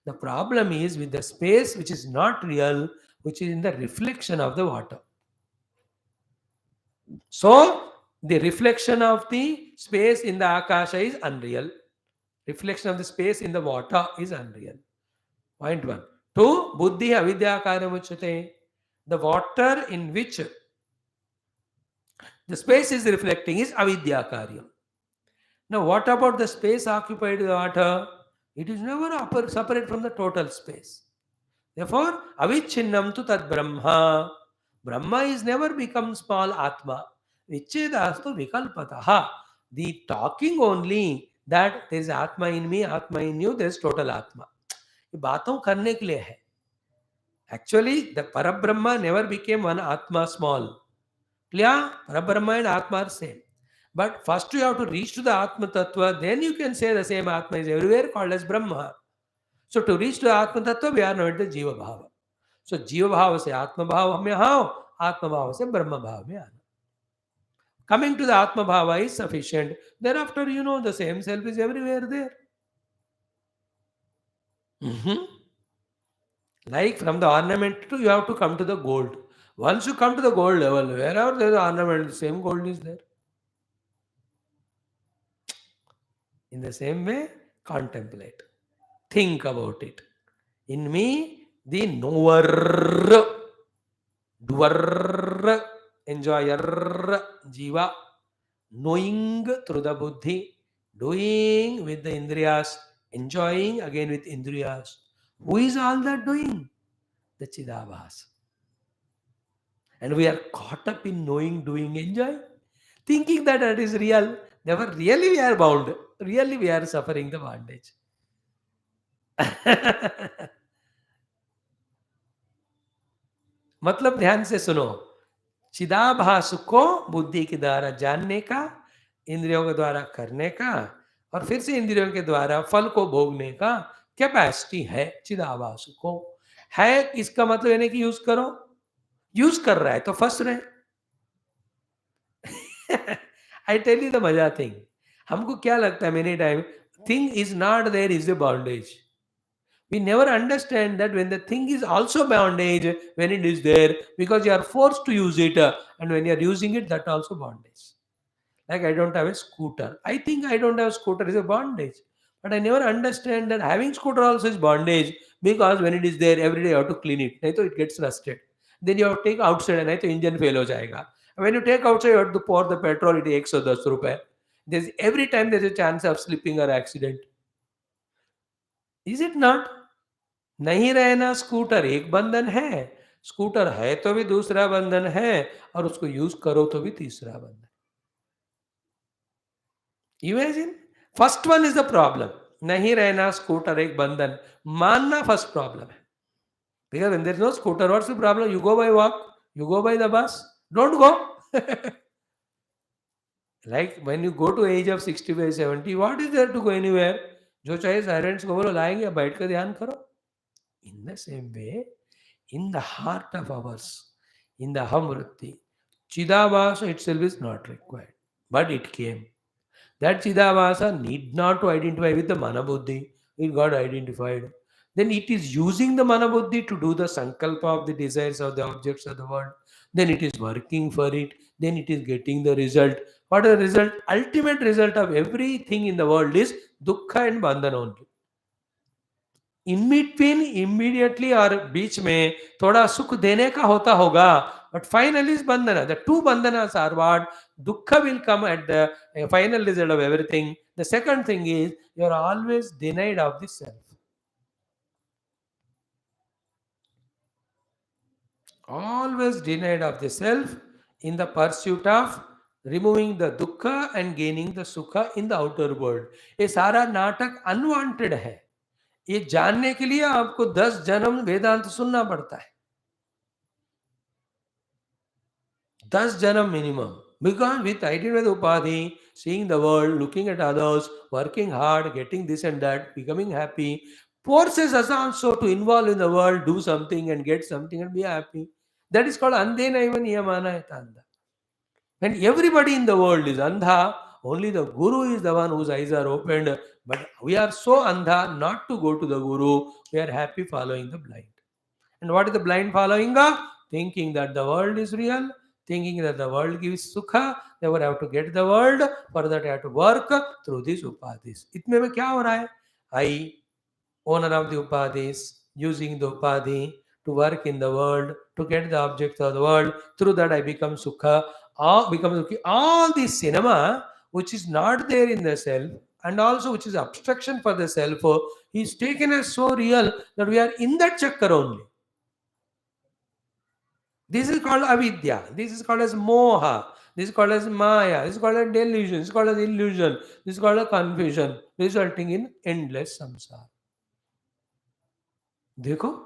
The problem is with the space which is not real, which is in the reflection of the water. So, the reflection of the space in the akasha is unreal. Reflection of the space in the water is unreal. Point 1. 2. Buddhi avidya karyamuchyate. The water in which the space is reflecting is avidya karyam. Now, what about the space occupied by the water? It is never separate from the total space. Therefore, avichinnam tu tad brahma. Brahma is never become small atma. Vichedastu vikalpataha. The talking only that there is atma in me, atma in you, there is total atma. ये बातों करने के लिए है. Actually, the Parabrahma never became one atma small. Clear? Parabrahma and atma are same. But first you have to reach to the Atma Tattva, then you can say the same Atma is everywhere called as Brahma. So to reach to the Atma Tattva, we are now at the Jiva Bhava. So Jiva Bhava se Atma Bhava mein aao, Atma Bhava se Brahma Bhava mein aana. Coming to the Atma Bhava is sufficient. Thereafter, the same self is everywhere there. Like from the ornament to you have to come to the gold. Once you come to the gold level, wherever there is ornament, the same gold is there. In the same way, contemplate. Think about it. In me, the knower, doer, enjoyer, jiva, knowing through the buddhi, doing with the indriyas, enjoying again with indriyas. Who is all that doing? The Chidabhas. And we are caught up in knowing, doing, enjoying, thinking that it is real. Never really we are bound. Really we are suffering the bondage. मतलब ध्यान से सुनो, चिदाभास को बुद्धि के द्वारा जानने का, इंद्रियों के द्वारा करने का, और फिर से इंद्रियों के द्वारा फल को भोगने का कैपेसिटी है चिदाभास को। है इसका मतलब यानी कि यूज करो, यूज कर रहा है तो फंस रहे। आई टेल यू द मजा थिंग, हमको क्या लगता है many time, thing is not there is the bondage. We never understand that when the thing is also bondage, when it is there, because you are forced to use it, and when you are using it, that also bondage. Like I don't have a scooter. I think I don't have a scooter is a bondage. But I never understand that having scooter also is bondage, because when it is there, every day you have to clean it. Nahi to it gets rusted. Then you have to take outside, and nahi to engine fail ho jayega. When you take outside, you have to pour the petrol, it takes 10 rupees. There's every time there's a chance of slipping or accident. Is it not? नहीं रहना scooter एक बंधन है, scooter है तो भी दूसरा बंधन है, और उसको यूज करो तो भी तीसरा बंधन। Imagine, first one is the problem, नहीं रहना स्कूटर एक बंधन, मानना फर्स्ट प्रॉब्लम है। Because when there is no scooter, what's the problem? You go by walk, you go by the bus, don't go. Like when you go to age of 65 70, what is there to go anywhere? जो चाहे parents को बोलो लाएंगे, बैठ कर ध्यान करो। In the same way, in the heart of ours, in the Hamvritti, Chidavasa itself is not required, but it came. That Chidavasa need not to identify with the Manabuddhi, it got identified. Then it is using the Manabuddhi to do the Sankalpa of the desires of the objects of the world. Then it is working for it. Then it is getting the result. What is the result? Ultimate result of everything in the world is Dukkha and Bandhana only. In between immediately और बीच में थोड़ा सुख देने का होता होगा, but finally is बंधना, द टू बंधनास आर व्हाट, दुख will come at the final result of everything. The second thing is you are always denied of the self, always denied of the self in the pursuit of removing the dukkha and gaining the sukha in the outer world. ये सारा नाटक unwanted है। ये जानने के लिए आपको 10 जन्म वेदांत सुनना पड़ता है, 10 जन्म minimum, because with identity upadhi, seeing the world, looking at others, working hard, getting this and that, becoming happy, forces us also to involve in the world, do something and get something and be happy. That is called andhena iva niyamana etanda. And everybody in the world is andha, only the guru is the one whose eyes are opened. But we are so andha not to go to the guru, we are happy following the blind. And what is the blind following? Thinking that the world is real, thinking that the world gives sukha, therefore I have to get the world, for that I have to work through these upadhis. Itme mein kya ho raha hai? I, owner of the upadhis, using the upadhi to work in the world, to get the objects of the world, through that I become sukha, become sukhi. All this cinema, which is not there in the self, and also which is obstruction for the self, is taken as so real that we are in that chakkar only. This is called avidya. This is called as moha. This is called as maya. This is called as delusion. This is called as illusion. This is called as confusion, resulting in endless samsara. Dekho?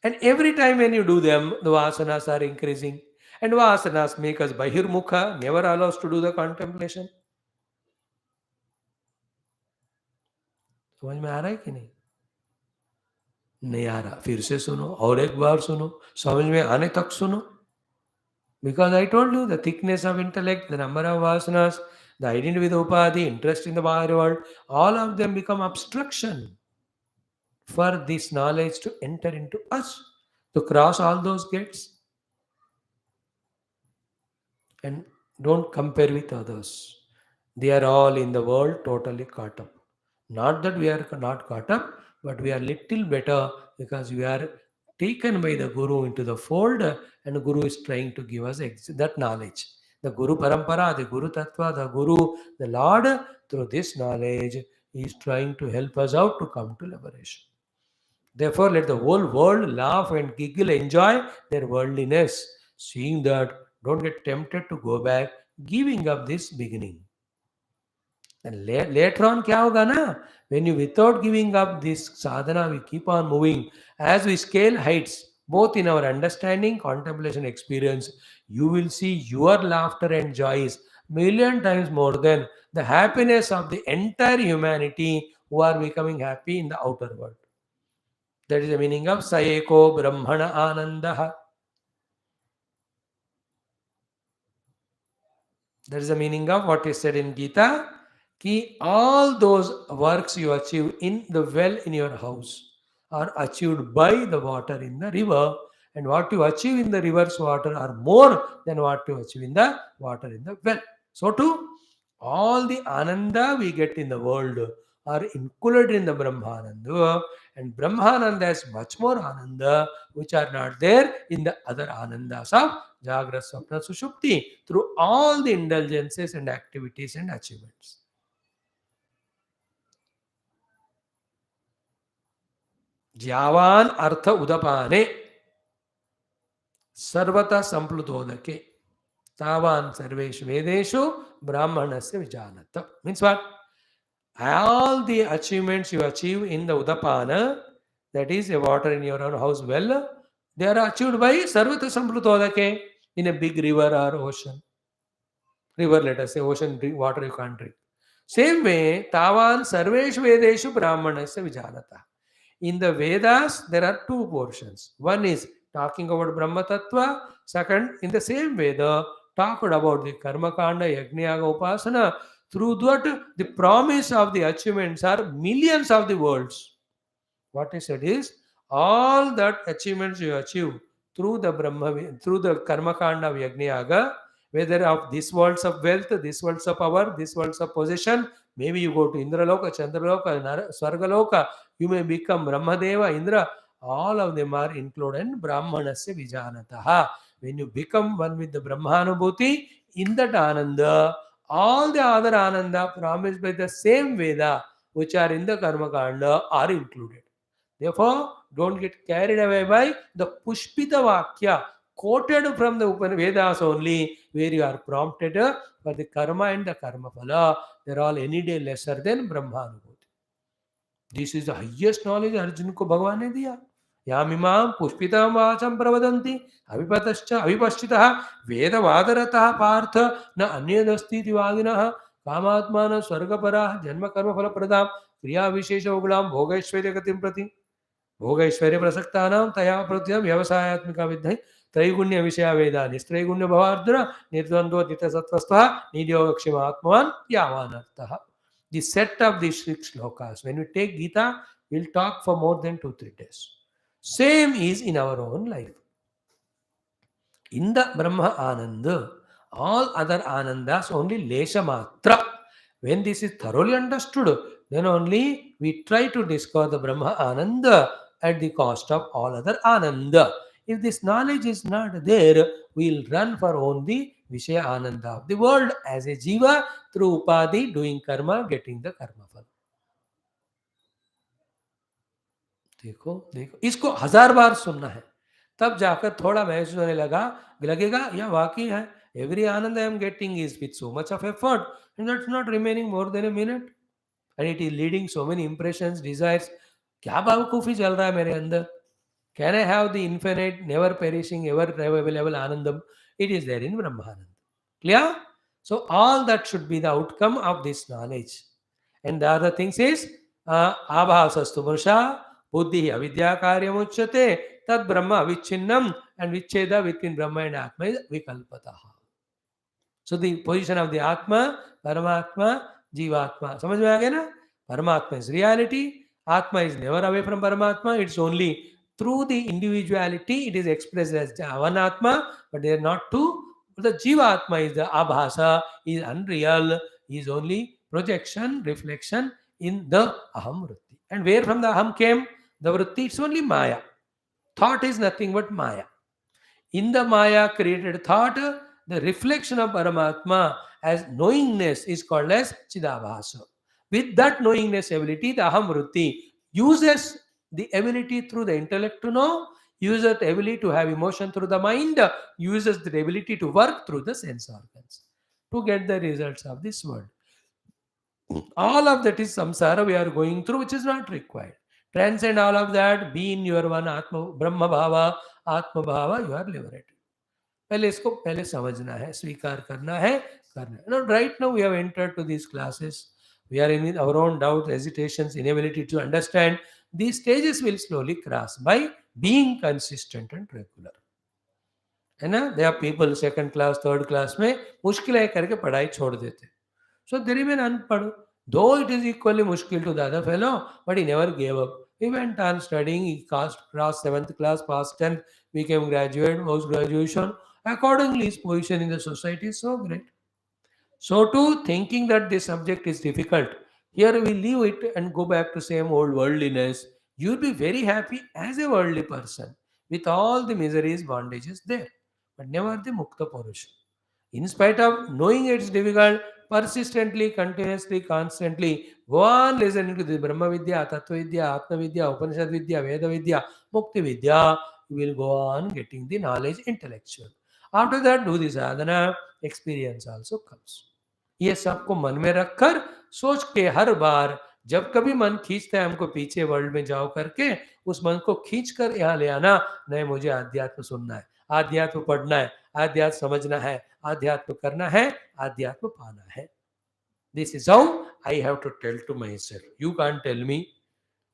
And every time when you do them, the vasanas are increasing. And vasanas make us bahirmukha, never allow us to do the contemplation. समझ में आ रहा है कि नहीं आ रहा? फिर से सुनो और एक बार सुनो, समझ में आने तक सुनो. Because I told you the thickness of intellect, the number of vasanas, the identity with upadhi, interest in the Bahari world, all of them become obstruction for this knowledge to enter into us, to cross all those gates. And don't compare with others. They are all in the world totally caught up. Not that we are not caught up, but we are little better because we are taken by the Guru into the fold, and the Guru is trying to give us that knowledge. The Guru Parampara, the Guru Tattva, the Guru, the Lord, through this knowledge, is trying to help us out to come to liberation. Therefore, let the whole world laugh and giggle, enjoy their worldliness. Seeing that, don't get tempted to go back, giving up this beginning. And later on, kya hoga na? When you without giving up this sadhana, we keep on moving. As we scale heights, both in our understanding, contemplation, experience, you will see your laughter and joys million times more than the happiness of the entire humanity who are becoming happy in the outer world. That is the meaning of Sayeko Brahmana Anandaha. That is the meaning of what is said in Gita. Ki all those works you achieve in the well in your house are achieved by the water in the river, and what you achieve in the river's water are more than what you achieve in the water in the well. So too, all the ananda we get in the world are included in the Brahmananda, and Brahmananda is much more ananda which are not there in the other anandas of Jagra, Swapna, Sushupti through all the indulgences and activities and achievements. ज्यावान अर्थ उदपाने सर्वता संप्लुतोदके तावान सर्वेषु वेदेषु ब्राह्मणस्य विजानत. Means what? All the achievements you achieve in the udapana, that is a water in your own house well, they are achieved by sarvata samplutodake, in a big river or ocean. River, let us say, ocean water you can't drink. Same way, tavan sarveshu vedeshu brahmanasya vijanata. In the Vedas, there are two portions. One is talking about Brahma Tattva. Second, in the same Veda, talked about the Karma Kanda, Yajna Yaga, Upasana. Through that, the promise of the achievements are millions of the worlds. What is said is, all that achievements you achieve through the through the Karma Kanda of Yajna Yaga, whether of this worlds of wealth, this worlds of power, this worlds of possession, maybe you go to Indraloka, Chandraloka, Swargaloka, you may become Brahmadeva, Indra, all of them are included in Brahmanasya Vijanataha. When you become one with the Brahmanubhuti, in that Ananda, all the other Ananda promised by the same Veda, which are in the Karma Kanda, are included. Therefore, don't get carried away by the Pushpita Vakya, quoted from the Vedas only, where you are prompted for the karma and the karma phala. They are all any day lesser than Brahmanubhuti. This is the highest knowledge Arjun को भगवान ने दिया. यामिमां पुष्पितां वाचं प्रवदन्ति अविपतश्च अविपश्चितः वेदवादरतः पार्थ न अन्यदस्तीति वादिनः कामात्मानः स्वर्गपराः जन्मकर्मफलप्रदां क्रियाविशेषोगुणां भोगैश्वर्यगतिं प्रति भोगैश्वर्य प्रसक्तानां तया प्रत्यं व्यवसायात्मिका विद्धि त्रैगुण्य विषया वेदा निस्त्रैगुण्य भवार्जुन निर्द्वन्द्वो दितसत्त्वस्थः नियोगक्षिमात्मवान् यावानर्थः. The set of these 6 shlokas. When we take Gita, we'll talk for more than 2-3 days. Same is in our own life. In the Brahma Ananda, all other Anandas only Lesha Matra. When this is thoroughly understood, then only we try to discover the Brahma Ananda at the cost of all other Ananda. If this knowledge is not there, we'll run for only Vishaya Ananda of the world as a Jiva through Upadhi, doing karma, getting the karma fal. देखो देखो इसको 1000 बार सुनना है, तब जाकर थोड़ा महसूस होने लगेगा या वाकई है. Every Anand I am getting is with so much of effort, and that's not remaining more than a minute, and it is leading so many impressions, desires. क्या बावकूफी चल रहा है मेरे अंदर? Can I have the infinite, never perishing, ever available Anandam it is there in Brahmananda. Clear? So all that should be the outcome of this knowledge. And the other things is abhasastu murusha buddhi avidya karyamuchyate tad brahma avichinnam, and vicheda between Brahma and Atma is vikalpataha. So the position of the Atma, Paramatma, Jivatma. समझ में आ गया ना? Paramatma is reality. Atma is never away from Paramatma. It's only through the individuality it is expressed as one Atma, but they are not two. The Jivatma is the Abhasa, is unreal, is only projection, reflection in the Aham Vritti. And where from the Aham came? The Vritti, it's only Maya. Thought is nothing but Maya. In the Maya created thought, the reflection of Paramatma as knowingness is called as Chidabhasa. With that knowingness ability, the Aham Vritti uses the ability through the intellect to know, uses the ability to have emotion through the mind, uses the ability to work through the sense organs to get the results of this world. All of that is samsara we are going through, which is not required. Transcend all of that, be in your one Atma, Brahma Bhava, Atma Bhava, you are liberated. पहले इसको पहले समझना है, स्वीकार करना है, करना है. Now, right now we have entered to these classes. We are in our own doubts, hesitations, inability to understand. These stages will slowly cross by being consistent and regular. है ना? There are people second class, third class में मुश्किल है करके पढ़ाई छोड़ देते. So they remain unpad. Though it is equally mushkil to the other fellow, but he never gave up. He went on studying, he crossed 7th class, passed 10th, became graduate, post-graduation. Accordingly, his position in the society is so great. So too, thinking that this subject is difficult, here we leave it and go back to same old worldliness. You'll be very happy as a worldly person with all the miseries, bondages there, but never the Mukta Purusha. In spite of knowing it's difficult, persistently, continuously, constantly, go on listening to the Brahma Vidya, Tattva Vidya, Atma Vidya, Upanishad Vidya, Veda Vidya, Mukti Vidya. You will go on getting the knowledge intellectual. After that, do the sadhana, experience also comes. ये सबको मन में रखकर सोच के हर बार जब कभी मन खींचता है हमको पीछे वर्ल्ड में जाओ करके, उस मन को खींच कर यहाँ ले आना, नहीं मुझे आध्यात्म सुनना है, आध्यात्म पढ़ना है, आध्यात्म समझना है, आध्यात्म करना है, आध्यात्म पाना है. This is how I have to tell to myself. You can't tell me,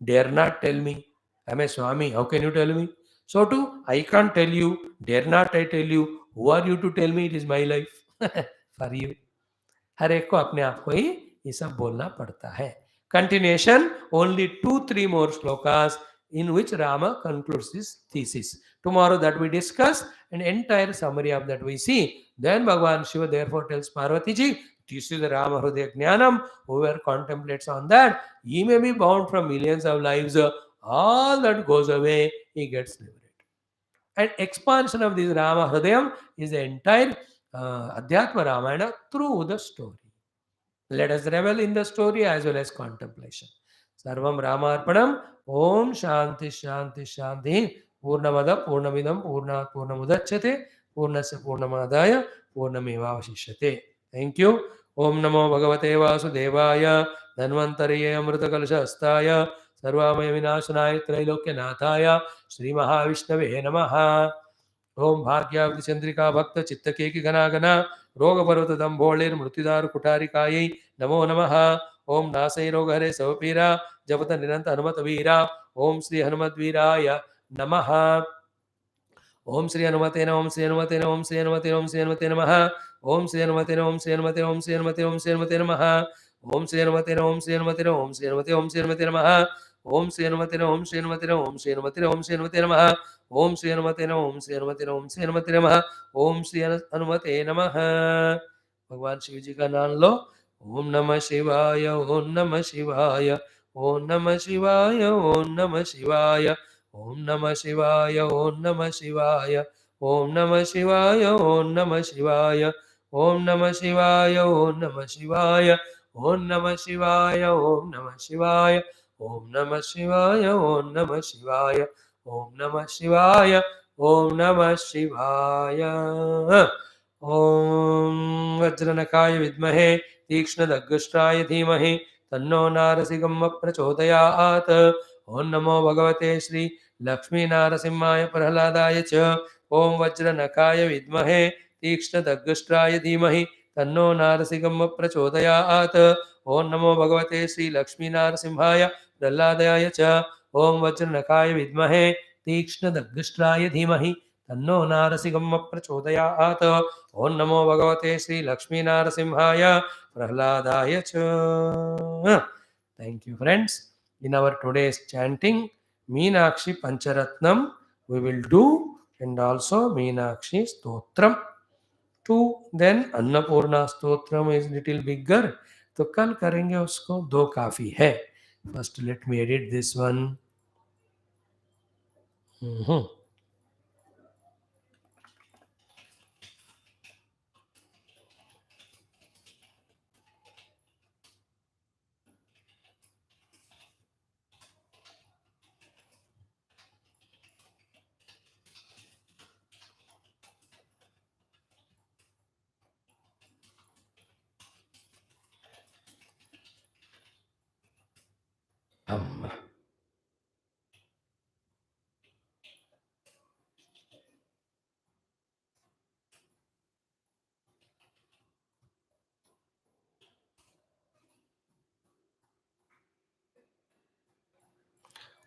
dare not tell me. I am a Swami, how can you tell me? So too, I can't tell you, dare not I tell you. Who are you to tell me it is my life? For you. हर एक को अपने आप को ही ये सब बोलना पड़ता है. Continuation, only 2-3 more shlokas in which Rama concludes his thesis. Tomorrow that we discuss an entire summary of that we see. Then Bhagavan Shiva therefore tells Parvati ji, this is the Rama Hrudaya Jnanam. Whoever contemplates on that, he may be bound from millions of lives. All that goes away, he gets liberated. And expansion of this Rama Hrudayam is the entire Adhyatma Ramayana through the story. Let us revel in the story as well as contemplation. Sarvam Ramarpanam. Om Shanti Shanti Shanti. Purnamada Purnamidam Purnat Purnamudachyate. Purnasya Purnamadaya Purnameva Vashishyate. Thank you. Om Namo Bhagavate Vasudevaya. Dhanvantariye Amrita Kalasha Astaya. Sarvamaya Vinashanaya Trailokya Nathaya. Sri Mahavishnave Namaha. ओम भाग्यावति चंद्रिका भक्त चित्तके की घना घना रोग पर्वत दंभोलेर मृत्युदार कुठारिकायै नमो नमः. ओम नासै रोग हरे सवपीरा जपत निरंत हनुमत वीरा. ओम श्री हनुमद्वीराय नमः. ओम श्री हनुमते नमः. ओम श्री हनुमते नमः. ओम श्री हनुमते ओम श्री हनुमते नमः. ओम श्री हनुमते ओम श्री हनुमते ओम श्री हनुमते ओम श्री हनुमते नमः. ओम श्री हनुमते ओम श्री हनुमते ओम श्री हनुमते ओम श्री हनुमते नमः. ओम श्री हनुमते ओम श्री हनुमते ओम श्री हनुमते ओम श्री हनुमते नमः. ओम श्री हनुमते ओम श्री हनुमते ओम श्री हनुमते नमः. ओम श्री हनुमते नमः. भगवान शिव जी का नाम लो. ओम नमः शिवाय. ओम नमः शिवाय. ओम नमः शिवाय. ओम नमः शिवाय. ओम नमः शिवाय. ओम नमः शिवाय. ओम नमः शिवाय. ओम नमः शिवाय. ओम नमः शिवाय. ओम नमः शिवाय. ओम नमः शिवाय. ओम नमः शिवाय. ओम नमः शिवाय. ओम नमः शिवाय. ओम नमः शिवाय. ओम नमः शिवाय. ओम वज्रनखाय विद्महे तीक्ष्णदग्गष्ट्राय धीमहि तन्नो नारसिंह प्रचोदयात्. ओम नमो भगवते श्री लक्ष्मी नारसिंहाय प्रह्लादाय च. ओम वज्रनखाय विद्महे तीक्ष्णदग्गष्ट्राय धीमहि तन्नो नारसिंहः प्रचोदयात्। ओं नमो भगवते श्री लक्ष्मीनारसिंहाय प्रह्लादाय च। ओं वज्रनखाय विद्महे तीक्ष्णदग्गष्ट्राय धीमहि तन्नो नारसिंहः प्रचोदयात्। ओं नमो भगवते श्री लक्ष्मीनारसिंहाय प्रह्लादाय च। Thank you, friends. In our today's chanting, Meenakshi Pancharatnam we will do, and also Meenakshi Stotram 2. Then Annapurna Stotram is little bigger, तो कल करेंगे उसको, 2 काफी है. First let me edit this one.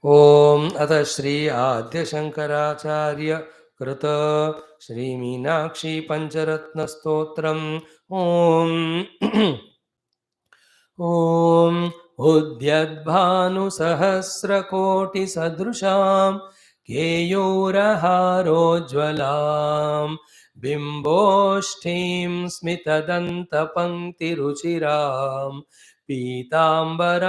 ओम अथ श्री आद्य शंकराचार्य कृत श्री मीनाक्षी पंचरत्न स्तोत्रम्। ओम ओम उद्यद्भानुसहस्रकोटिसदृशां केयूरहारोज्ज्वलां बिम्बोष्ठीं स्मितदन्तपङ्क्तिरुचिरां पीताम्बरालङ्कृतां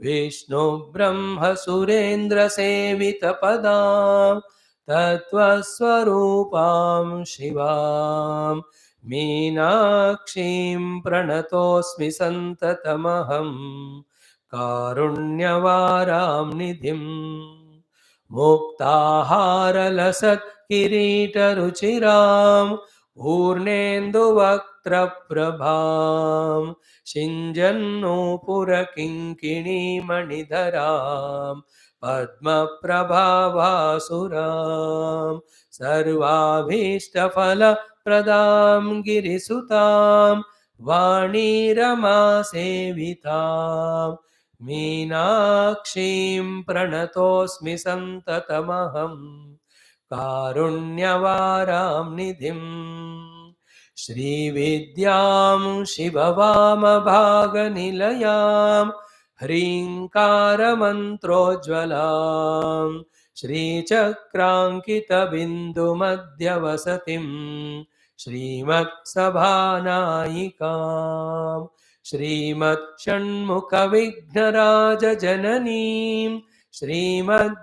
विष्णुब्रह्मसुरेन्द्रसेवितपदां तत्त्वस्वरूपां शिवाम् मीनाक्षीं प्रणतोऽस्मि सन्ततमहं कारुण्यवारां निधिं मुक्ताहारलसत्किरीटरुचिरां पूर्णेन्दुवक्त्रप्रभां सिञ्जन्नूपुरकिङ्किणीमणिधरां पद्मप्रभावासुरां सर्वाभीष्टफलप्रदां गिरिसुतां वाणीरमासेवितां मीनाक्षीं प्रणतोऽस्मि सन्ततमहं कारुण्यवारां निधिं श्रीविद्यां शिववामभागनिलयां ह्रीङ्कारमन्त्रोज्ज्वलां श्रीचक्राङ्कितबिन्दुमध्यवसतिं श्रीमत्सभानायिकां श्रीमत्षण्मुखविघ्नराजजननीं श्रीमज्जगन्मोहिनीं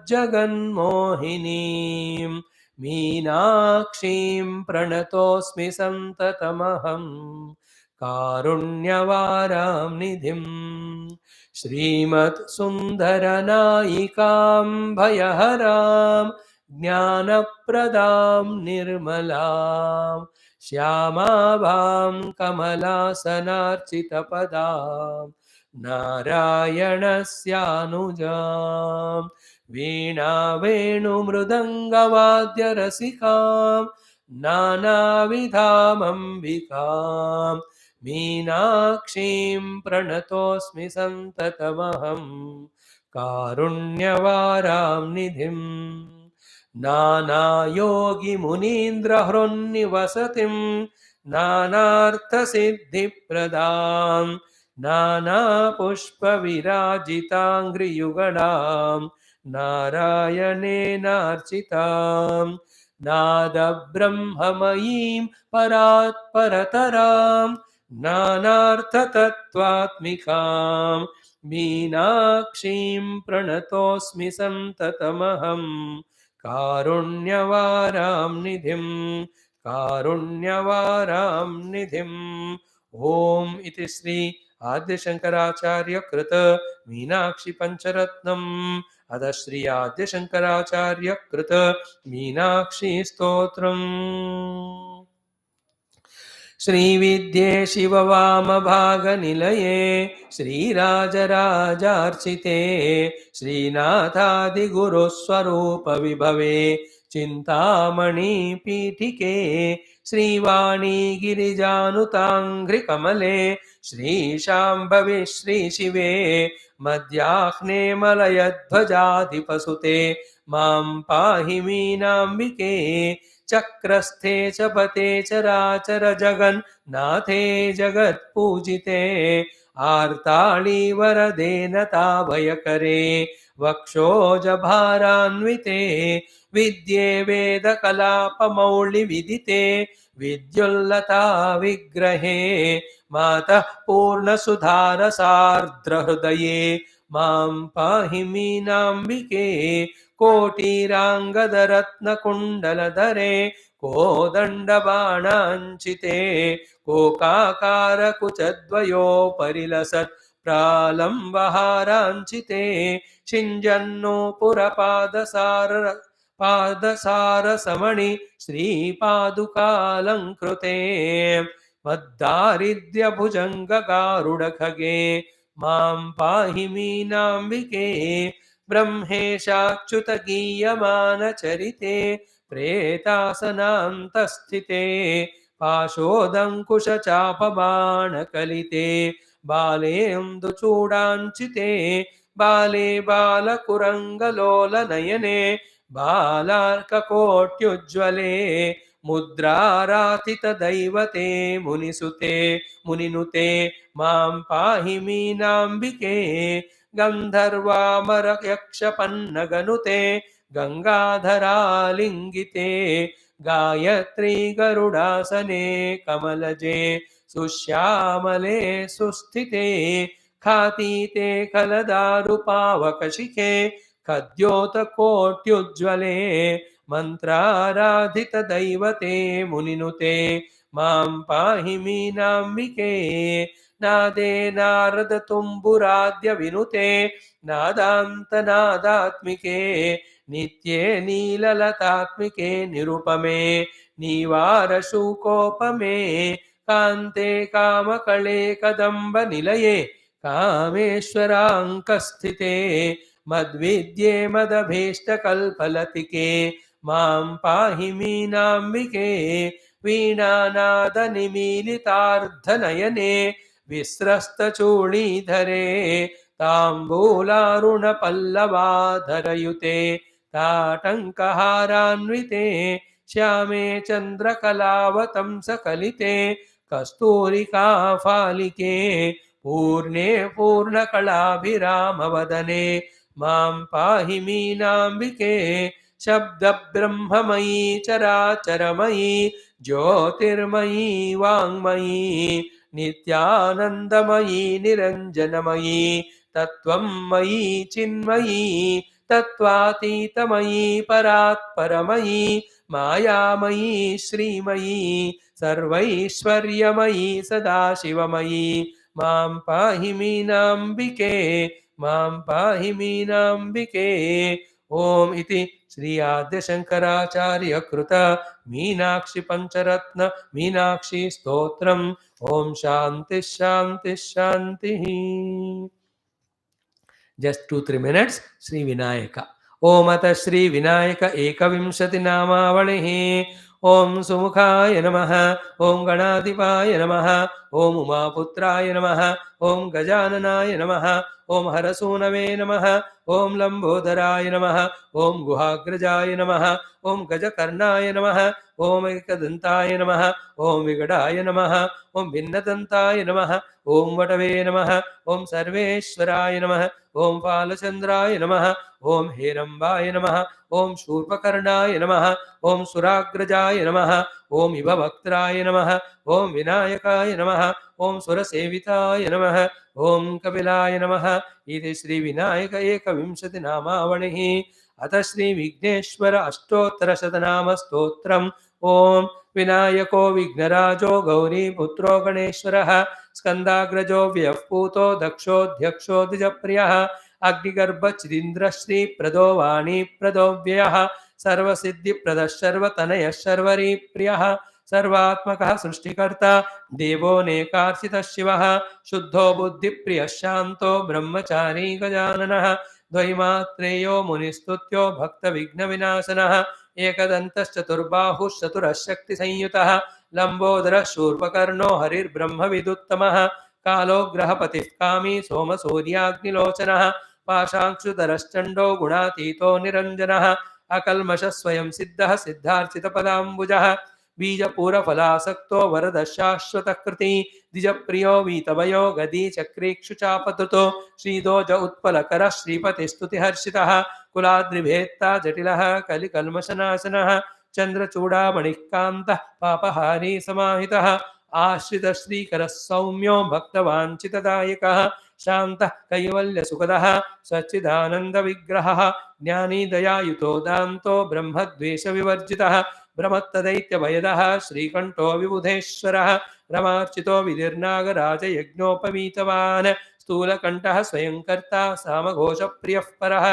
मीनाक्षीं प्रणतोऽस्मि सन्ततमहं कारुण्यवारां निधिं श्रीमत्सुन्दरनायिकां भयहरां ज्ञानप्रदां निर्मलां श्यामाभां कमलासनार्चितपदां नारायणस्यानुजां वीणावेणुमृदङ्गवाद्यरसिकां नानाविधामम्बिकां मीनाक्षीं प्रणतोऽस्मि सन्ततमहं कारुण्यवारां निधिं नानायोगिमुनीन्द्रहृन्निवसतिं नानार्थसिद्धिप्रदां नानापुष्पविराजिताङ्घ्रियुगणां नारायणेनार्चितां नादब्रह्ममयीं परात्परतरां नानार्थतत्त्वात्मिकां मीनाक्षीं प्रणतोऽस्मि सन्ततमहं कारुण्यवारां निधिं कारुण्यवारां निधिम्। ओम इति श्री आद्यशंकराचार्य कृत मीनाक्षी पंचरत्नम् अथ श्री आद्यशंकराचार्य कृत मीनाक्षी स्तोत्रम्। श्रीविद्ये शिववामभागनिलये श्रीराजराजार्चिते श्रीनाथादिगुरुस्वरूपविभवे चिंतामणि पीठिके श्रीवाणी गिरिजानुतांघ्रिकमले श्रीशाम्भवे श्रीशिवे मध्याह्ने मलयध्वजाधिपसुते मां पाहि मीनाम्बिके चक्रस्थे च पते चराचर जगन्नाथे जगत्पूजिते आर्ताळी वरदेन ताभयकरे वक्षोजभारान्विते विद्ये वेदकलापमौलिविदिते विद्युल्लता विग्रहे मातः पूर्णसुधारसार्द्रहृदये मां पाहि मीनाम्बिके कोटिराङ्गदरत्नकुण्डलधरे कोदण्डबाणाञ्चिते कोकाकारकुचद्वयोपरिलसत् प्रालम्बहाराञ्चिते शिञ्जन्नो पादसारसमणि श्रीपादुकालङ्कृते मद्दारिद्र्यभुजङ्गगारुडखगे मां पाहि मीनाम्बिके ब्रह्मेशाच्युतगीयमानचरिते प्रेतासनान्तस्थिते पाशोदङ्कुशचापबाणकलिते बालेन्दुचूडाञ्चिते बाले बालकुरङ्गलोलनयने बालार्ककोट्युज्ज्वले मुद्राराथितदैवते मुनिसुते मुनिनुते मां पाहि मीनाम्बिके गन्धर्वामरयक्षपन्नगनुते गङ्गाधरालिङ्गिते गायत्री गरुडासने कमलजे सुश्यामले सुस्थिते खातीते खलदारुपावकशिखे खद्योतकोट्युज्ज्वले मन्त्राराधितदैवते मुनिनुते मां पाहि मीनाम्बिके नादे नारदतुम्बुराद्यविनुते नादान्तनादात्मिके नित्ये नीललतात्मिके निरुपमे नीवारशूकोपमे कान्ते कामकळे कदम्बनिलये कामेश्वराङ्कस्थिते मद्विद्ये मदभीष्टकल्पलतिके मां पाहि मीनाम्बिके वीणानादनिमीलितार्धनयने विस्रस्तचूळीधरे ताम्बूलारुणपल्लवाधरयुते ताटङ्कहारान्विते श्यामे चन्द्रकलावतंसकलिते कस्तूरिकाफालिके पूर्णे पूर्णकलाभिरामवदने मां पाहि मीनाम्बिके शब्दब्रह्ममयी चराचरमयी ज्योतिर्मयी वाङ्मयी नित्यानन्दमयी निरञ्जनमयी तत्त्वमयी चिन्मयी तत्त्वातीतमयी परात्परमयी मायामयी श्रीमयी सर्वैश्वर्यमयी सदाशिवमयी मां पाहि मीनाम्बिके मां पाहि मीनाम्बिके ओम इति श्री आद्यशंकराचार्य कृत मीनाक्षि पंचरत्न मीनाक्षि स्तोत्रम् ओम शांति शांति शांति। Just 2-3 minutes. Sri Vinayaka. Om Ata Sri Vinayaka Ekavimshati Namavalihi. Om Sumukaya Namaha. Om Ganadipaya Namaha. Om Umaputraya Namaha. Om Gajananaya Namaha. Om Harasunave Namaha. Om Lambodharaya Namaha. Om Guhagrajaya Namaha. Om Gajakarnaya Namaha. Om Ekadantaya Namaha. Om Vigadaya Namaha. Om Bhinnadantaya Namaha. Om Vatave Namaha. Om Sarveshwaraya Namaha. ओम बालचंद्राय नमः। ओम हेरंबाय नमः। ओम शूर्पकर्णाय नमः। ओम सुराग्रजाय नमः। ओम इववक्त्राय नमः। ओम विनायकाय नमः। ओम सुरसेविताय नमः। ओम कपिलाय नमः। इति श्री विनायक एकविंशति नामावलिः। अथ श्री विघ्नेश्वर अष्टोत्तरशतनाम स्तोत्रम्। ओम विनायको विघ्नराजो गौरीपुत्रो गणेश्वरः स्कंदाग्रजो व्यपूतो दक्षोऽध्यक्षो द्विजप्रियः अग्निगर्भच्छिदीन्द्रश्रीप्रदो वाणीप्रदो व्ययः सर्वसिद्धिप्रदः सर्वतनयः शर्वरीप्रियः सर्वात्मकः सृष्टिकर्ता देवो नेकार्चितः शिवः शुद्धो बुद्धिप्रियः शान्तो ब्रह्मचारी गजाननः द्वैमात्रेयो मुनिस्तुत्यो भक्तविघ्नविनाशनः एकदन्तश्चतुर्बाहुश्चतुरः शक्तिसंयुतः लम्बोदरः शूर्पकर्णो हरिर्ब्रह्मविदुत्तमः कालोग्रहपतिः कामी सोमसूर्याग्निलोचनः पाशांशुधरश्चण्डो गुणातीतो निरञ्जनः अकल्मषः स्वयं सिद्धः सिद्धार्चितपदाम्बुजः बीजपूरफलासक्तो वरदः शाश्वतः कृति द्विजप्रियो वीतवयो गदी चक्रीक्षुचापतुतो श्रीदोज उत्पलकरः श्रीपतिस्तुतिहर्षितः कुलाद्रिभेत्ता जटिलः कलिकल्मषनाशनः चन्द्रचूडामणिः कान्तः पापहारी समाहितः आश्रितश्रीकरः सौम्यो भक्तवाञ्छितदायकः शान्तः कैवल्यसुखदः सच्चिदानन्दविग्रहः ज्ञानी दयायुतो दान्तो ब्रह्मद्वेषविवर्जितः भ्रमत्तदैत्यभयदः श्रीकण्ठो विबुधेश्वरः रमार्चितो विधिर्नागराजयज्ञोपवीतवान् स्थूलकण्ठः स्वयंकर्ता सामघोषप्रियः परः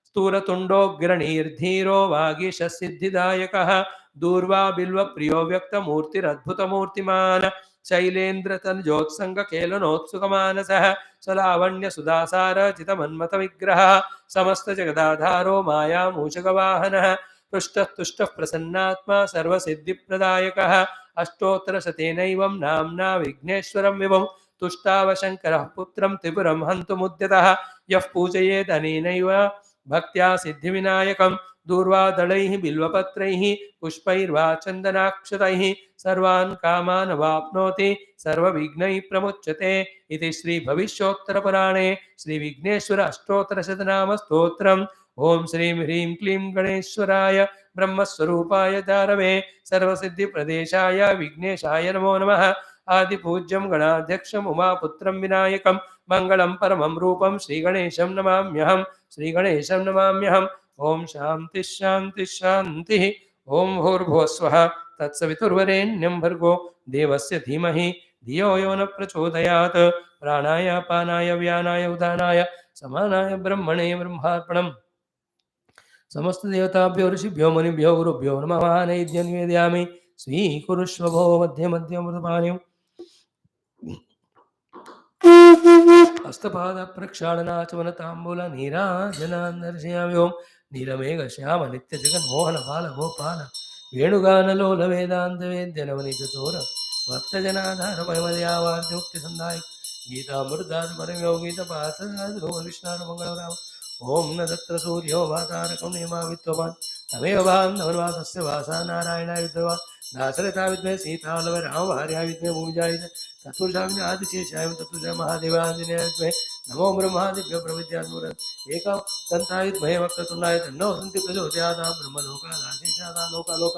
स्थूलतुण्डोग्रणीर्धीरो वागीशसिद्धिदायकः दूर्वा बिल्वप्रियो व्यक्तमूर्तिरद्भुतमूर्तिमान् शैलेन्द्रतनुजोत्सङ्गकेलनोत्सुकमानसः सलावण्यसुधासारचितमन्मथविग्रहः समस्तजगदाधारो मायामूषकवाहनः पृष्ठस्तुष्टः प्रसन्नात्मा सर्वसिद्धिप्रदायकः अष्टोत्तरशतेनैवं नाम्ना विघ्नेश्वरं विभुं तुष्टावशङ्करः पुत्रं त्रिपुरं हन्तुमुद्यतः यः पूजयेदनेनैव भक्त्या सिद्धिविनायकं दूर्वादलैः बिल्वपत्रैः पुष्पैर्वा चन्दनाक्षतैः सर्वान् कामान् वाप्नोति सर्वविघ्नैः प्रमुच्यते इति श्रीभविष्योत्तरपुराणे श्रीविघ्नेश्वर अष्टोत्तरशतनाम स्तोत्रम् ओं श्रीं ह्रीं क्लीं गणेश्वराय ब्रह्मस्वरूपाय दारवे सर्वसिद्धिप्रदेशाय विघ्नेशाय नमो नमः आदिपूज्यं गणाध्यक्षम् उमापुत्रं विनायकं मङ्गलं परमं रूपं श्रीगणेशं नमाम्यहं श्रीगणेशं नमाम्यहम् ओं शान्तिः शान्तिः शान्तिः ओं भूर्भुवस्वः तत्सवितुर्वरेण्यं भर्गो देवस्य धीमहि धियो यो न प्रचोदयात् प्राणाय अपानाय व्यानाय उदानाय समानाय ब्रह्मणे ब्रह्मार्पणम् समस्त देवताभ्यो ऋषिभ्यो मुनिभ्यो गुरुभ्यो नमः नैवेद्यं निवेदयामि स्वीकुरुष्व भो मध्ये मध्यमृतपानीम् हस्तपादप्रक्षालनाचमनताम्बूल नीराजनान् दर्शयामि ओं नीलमेघश्याम नित्यजगन्मोहन बाल गोपाल वेणुगानलोल वेदान्तवेद्य नवनीतचोर भक्तजनाधार वैमल्यावाद्योक्तिसन्धाय गीतामृतात्मरयोगीतपाथविष्णानुमङ्गलराम ओं न तत्र सूर्यो भातारकं नियमावित्ववान् तमेव बान्धवन्वासस्य वासा नारायणाय विद्यवान् दाशरथा विद्मे सीतावल्लभ रामभार्या विद्मे भूमिजाय तत्पुरुषाय आदिशेषाय तत्पुरुषाय महादेवाञ्जनेय विद्मे नमो ब्रह्मादिभ्यो प्रविद्यात्मूर्त एकं दन्ताय विद्महे वक्रतुण्डाय तन्नो हन्ति प्रचोदयात् ब्रह्मलोकादाशेषादा लोकालोक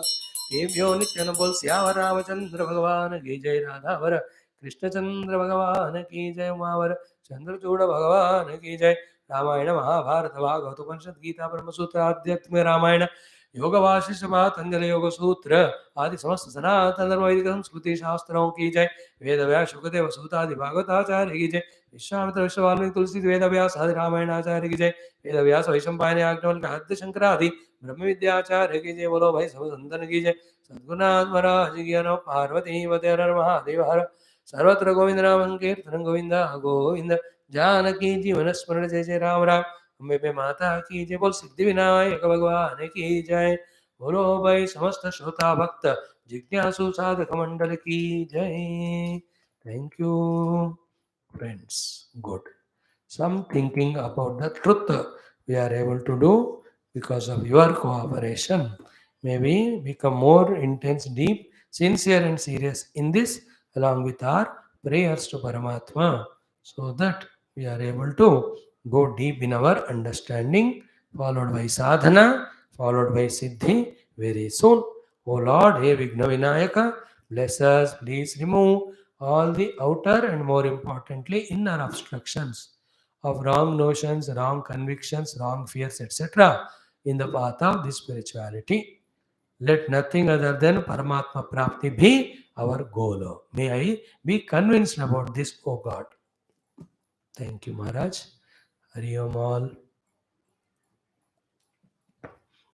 तेभ्यो नित्यं बोल सियावर रामचंद्र भगवान की जय राधावर कृष्णचंद्र भगवान की जय उमावर चंद्रचूड़ भगवान की जय रामायण महाभारत भागवत उपनिषद गीता ब्रह्मसूत्र आध्यात्म रामायण योग वासिष्ठ पातंजलि योग सूत्र आदि समस्त सनातन धर्म वैदिक संस्कृति शास्त्रों की जय वेद व्यास शुकदेव सूत आदि भागवताचार्य की जय विश्वामित्र विश्व वाल्मीकि तुलसी वेद व्यास आदि रामायणाचार्य की जय वेद व्यास वैशंपायन याज्ञवल्क्य आद्य शंकरादि ब्रह्म विद्याचार्य की जय बोलो भाई सब संतन की जय सद्गुरुनाथ महाराज की जय पार्वती वते हर महादेव हर सर्वत्र गोविंद नाम कीर्तन गोविंद गोविंद जानकी जीवन स्मरण जय जय राम राम अम्बे पे माता की जय बोल सिद्धि विनायक भगवान की जय बोलो भाई समस्त श्रोता भक्त जिज्ञासु साधक मंडल की जय thank you friends good some thinking about the truth we are able to do because of your cooperation may we become more intense deep sincere and serious in this along with our prayers to Paramatma so that we are able to go deep in our understanding, followed by sadhana, followed by siddhi very soon. O Lord, hey Vigna Vinayaka, bless us, please remove all the outer and more importantly inner obstructions of wrong notions, wrong convictions, wrong fears, etc. in the path of this spirituality. Let nothing other than Paramatma Prapti be our goal. May I be convinced about this, O God. Thank you, Maharaj. Hari Om all.